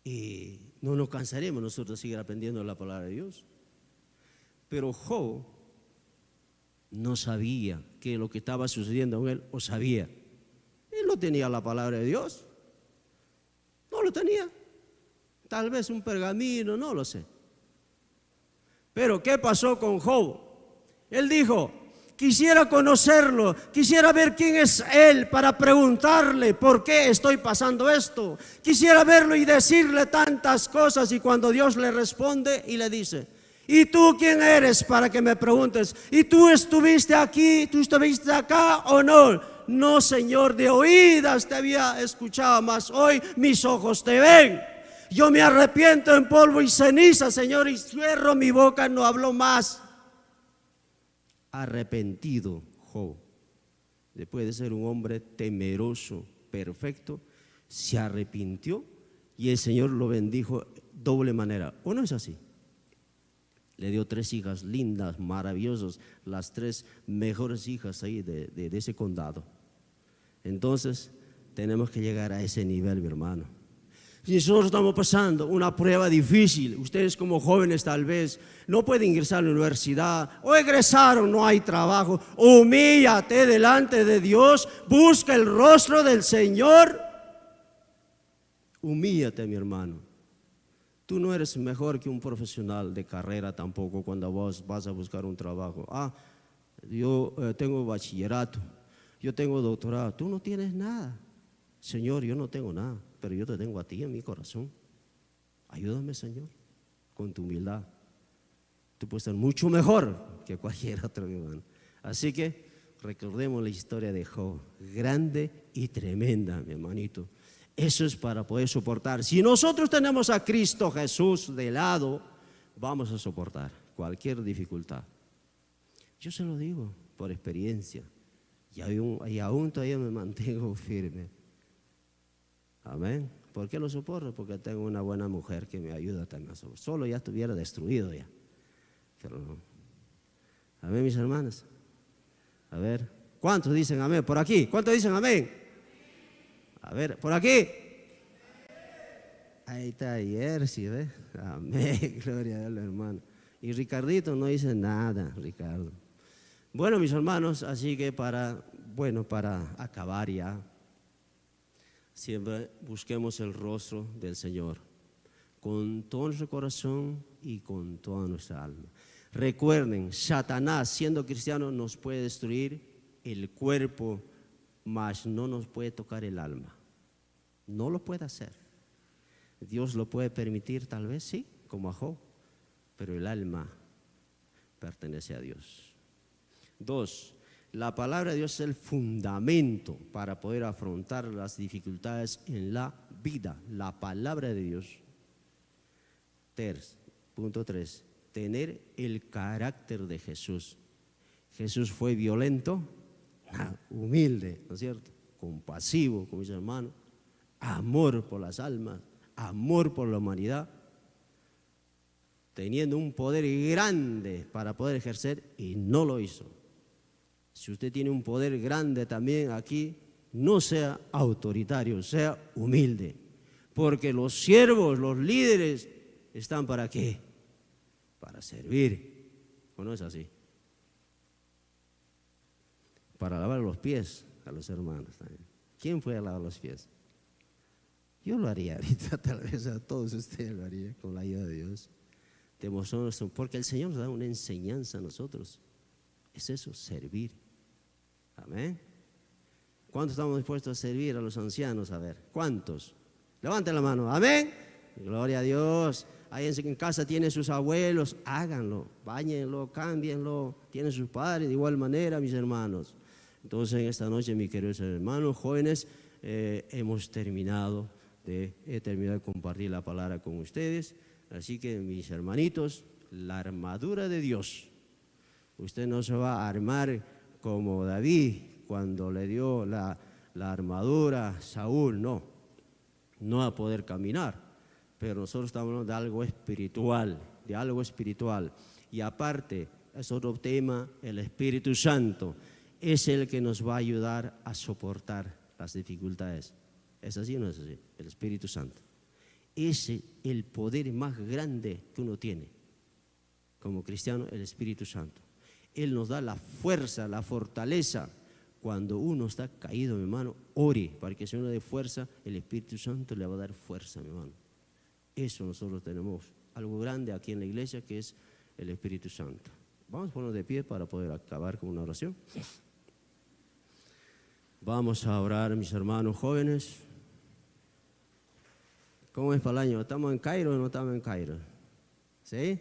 Y no nos cansaremos nosotros de seguir aprendiendo la palabra de Dios. Pero Job no sabía que lo que estaba sucediendo con él, o sabía. Él no tenía la palabra de Dios. No lo tenía. Tal vez un pergamino, no lo sé. Pero ¿qué pasó con Job? Él dijo, quisiera conocerlo, quisiera ver quién es él para preguntarle por qué estoy pasando esto. Quisiera verlo y decirle tantas cosas, y cuando Dios le responde y le dice, ¿y tú quién eres para que me preguntes? ¿Y tú estuviste aquí, tú estuviste acá o no? No, Señor, de oídas te había escuchado, mas hoy mis ojos te ven. Yo me arrepiento en polvo y ceniza, Señor, y cierro mi boca, no hablo más. Arrepentido Job, después de ser un hombre temeroso, perfecto, se arrepintió y el Señor lo bendijo doble manera. ¿O no es así? Le dio 3 hijas lindas, maravillosas, las 3 mejores hijas ahí de ese condado. Entonces, tenemos que llegar a ese nivel, mi hermano. Si nosotros estamos pasando una prueba difícil, ustedes como jóvenes tal vez no pueden ingresar a la universidad o egresaron, no hay trabajo, humíllate delante de Dios, busca el rostro del Señor. Humíllate, mi hermano. Tú no eres mejor que un profesional de carrera tampoco cuando vos vas a buscar un trabajo. Yo tengo bachillerato, yo tengo doctorado, tú no tienes nada. Señor, yo no tengo nada, pero yo te tengo a ti en mi corazón. Ayúdame, Señor, con tu humildad. Tú puedes ser mucho mejor que cualquier otro, mi hermano. Así que recordemos la historia de Job, grande y tremenda, mi hermanito. Eso es para poder soportar. Si nosotros tenemos a Cristo Jesús de lado, vamos a soportar cualquier dificultad. Yo se lo digo por experiencia y aún todavía me mantengo firme. Amén. ¿Por qué lo soporto? Porque tengo una buena mujer que me ayuda también a soportar. Solo ya estuviera destruido ya. Pero no. Amén, mis hermanas. A ver, ¿cuántos dicen amén? Por aquí, ¿cuántos dicen amén? A ver, por aquí. Ahí está Jersey, ¿ves? Amén, gloria a Dios, hermano. Y Ricardito no dice nada, Ricardo. Bueno, mis hermanos, así que para acabar ya, siempre busquemos el rostro del Señor con todo nuestro corazón y con toda nuestra alma. Recuerden, Satanás, siendo cristiano, nos puede destruir el cuerpo, mas no nos puede tocar el alma. No lo puede hacer. Dios lo puede permitir, tal vez sí, como a Job, pero el alma pertenece a Dios. 2. La palabra de Dios es el fundamento para poder afrontar las dificultades en la vida. La palabra de Dios. Punto 3. Tener el carácter de Jesús. Jesús fue violento, humilde, ¿no es cierto? Compasivo con mis hermanos, amor por las almas, amor por la humanidad, teniendo un poder grande para poder ejercer y no lo hizo. Si usted tiene un poder grande también aquí, no sea autoritario, sea humilde, porque los siervos, los líderes, ¿están para qué? Para servir, ¿o no es así? Para lavar los pies a los hermanos también. ¿Quién fue a lavar los pies? Yo lo haría ahorita, tal vez a todos ustedes lo haría con la ayuda de Dios. Porque el Señor nos da una enseñanza a nosotros. Es eso, servir. Amén. ¿Cuántos estamos dispuestos a servir a los ancianos? A ver, ¿cuántos? Levanten la mano. Amén. Gloria a Dios. Ahí en casa tienen sus abuelos, háganlo, báñenlo, cámbienlo. Tienen sus padres de igual manera, mis hermanos. Entonces, en esta noche, mis queridos hermanos, jóvenes, hemos terminado de compartir la palabra con ustedes. Así que, mis hermanitos, la armadura de Dios. Usted no se va a armar como David cuando le dio la armadura a Saúl, no va a poder caminar. Pero nosotros estamos hablando de algo espiritual, Y aparte, es otro tema, el Espíritu Santo es el que nos va a ayudar a soportar las dificultades. ¿Es así o no es así? El Espíritu Santo. Ese es el poder más grande que uno tiene como cristiano, el Espíritu Santo. Él nos da la fuerza, la fortaleza. Cuando uno está caído, mi hermano, ore, para que si uno dé fuerza, el Espíritu Santo le va a dar fuerza, mi hermano. Eso nosotros tenemos, algo grande aquí en la iglesia, que es el Espíritu Santo. Vamos a ponernos de pie para poder acabar con una oración. Vamos a orar, mis hermanos jóvenes. ¿Cómo es para el año? ¿Estamos en Cairo o no estamos en Cairo? ¿Sí?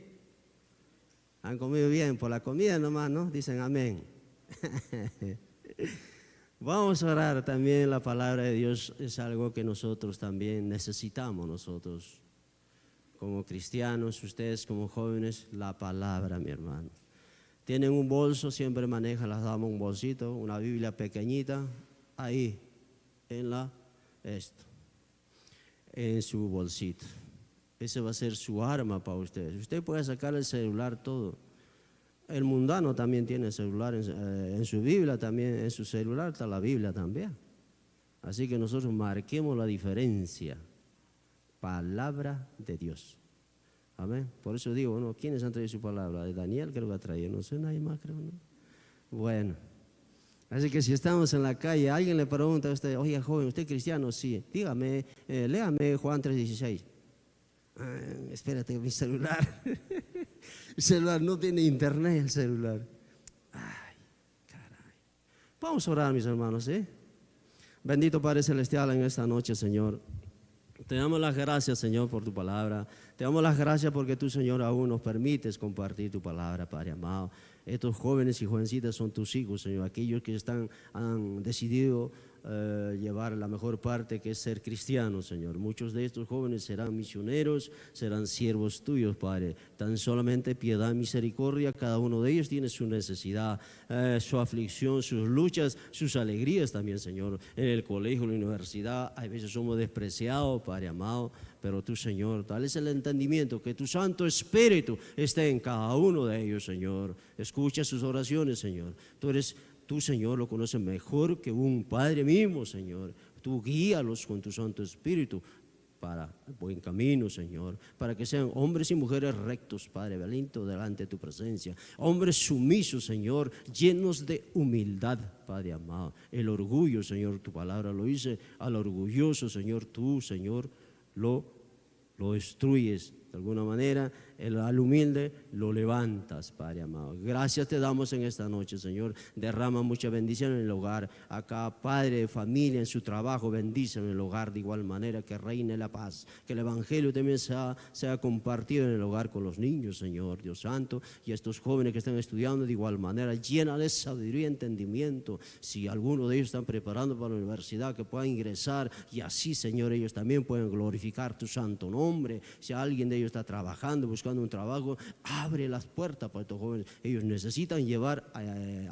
¿Han comido bien? Por la comida nomás, ¿no? Dicen amén. Vamos a orar también. La palabra de Dios es algo que nosotros también necesitamos, nosotros como cristianos, ustedes como jóvenes, la palabra, mi hermano. Tienen un bolso, siempre manejan las damas un bolsito, una Biblia pequeñita, ahí, en su bolsito. Ese va a ser su arma para ustedes. Usted puede sacar el celular, todo. El mundano también tiene celular en su Biblia, también en su celular está la Biblia también. Así que nosotros marquemos la diferencia. Palabra de Dios. Amén. Por eso digo, bueno, ¿quiénes han traído su palabra? De Daniel creo que ha traído, no sé, nadie más creo, ¿no? Bueno. Así que si estamos en la calle, alguien le pregunta a usted, oye joven, ¿usted es cristiano? Sí. Dígame, léame Juan 3:16. Espérate, mi celular. El celular no tiene internet, el celular. Ay, caray. Vamos a orar, mis hermanos, ¿eh? Bendito Padre Celestial, en esta noche, Señor. Te damos las gracias, Señor, por tu palabra. Te damos las gracias porque tú, Señor, aún nos permites compartir tu palabra, Padre amado. Estos jóvenes y jovencitas son tus hijos, Señor, aquellos que han decidido llevar la mejor parte, que es ser cristianos, Señor. Muchos de estos jóvenes serán misioneros, serán siervos tuyos, Padre. Tan solamente piedad, misericordia, cada uno de ellos tiene su necesidad, su aflicción, sus luchas, sus alegrías también, Señor. En el colegio, en la universidad, a veces somos despreciados, Padre amado, pero tú, Señor, dales el entendimiento, que tu Santo Espíritu esté en cada uno de ellos, Señor. Escucha sus oraciones, Señor. Tú, Señor, lo conoces mejor que un padre mismo, Señor. Tú guíalos con tu Santo Espíritu para el buen camino, Señor, para que sean hombres y mujeres rectos, Padre bendito, delante de tu presencia. Hombres sumisos, Señor, llenos de humildad, Padre amado. El orgullo, Señor, tu palabra lo dice, al orgulloso, Señor, tú, Señor, lo destruyes de alguna manera. Al humilde lo levantas, Padre amado. Gracias te damos en esta noche, Señor. Derrama mucha bendición en el hogar. A cada padre de familia en su trabajo, bendice en el hogar de igual manera, que reine la paz. Que el Evangelio también sea compartido en el hogar con los niños, Señor, Dios Santo. Y estos jóvenes que están estudiando de igual manera, llena de sabiduría y entendimiento. Si alguno de ellos están preparando para la universidad, que puedan ingresar y así, Señor, ellos también pueden glorificar tu santo nombre. Si alguien de ellos está trabajando, buscando buscando un trabajo, abre las puertas para estos jóvenes. Ellos necesitan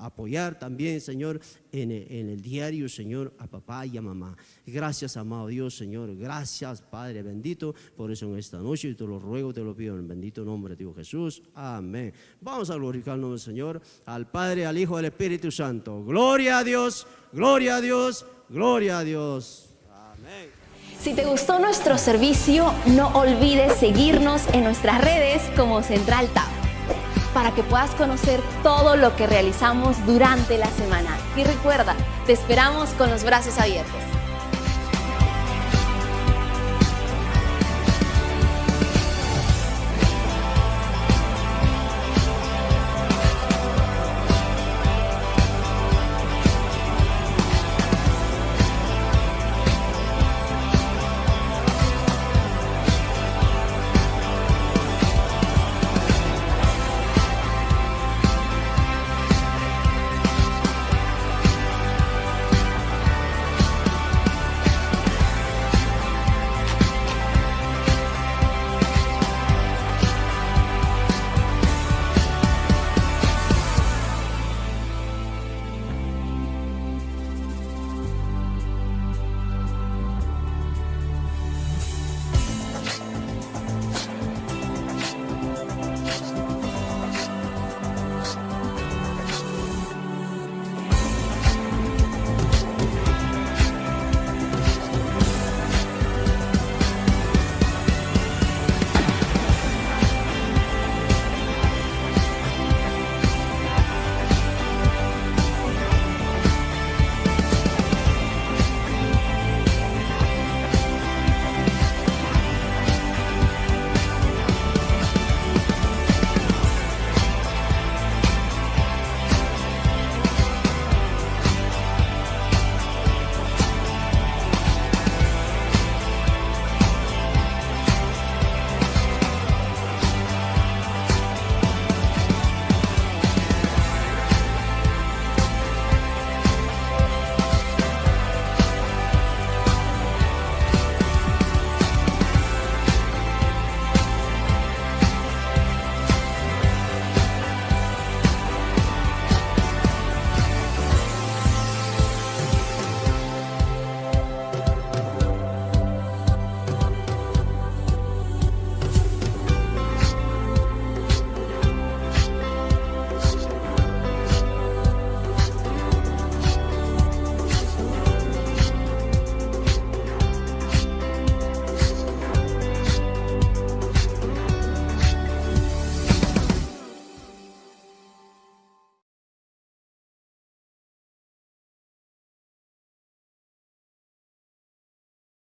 apoyar también, Señor, en el diario, Señor, a papá y a mamá. Gracias, amado Dios, Señor. Gracias, Padre bendito, por eso en esta noche te lo ruego, te lo pido en el bendito nombre de Dios Jesús. Amén. Vamos a glorificar el nombre del Señor, al Padre, al Hijo, al Espíritu Santo. Gloria a Dios, gloria a Dios, gloria a Dios. Amén. Si te gustó nuestro servicio, no olvides seguirnos en nuestras redes como Central TAP para que puedas conocer todo lo que realizamos durante la semana. Y recuerda, te esperamos con los brazos abiertos.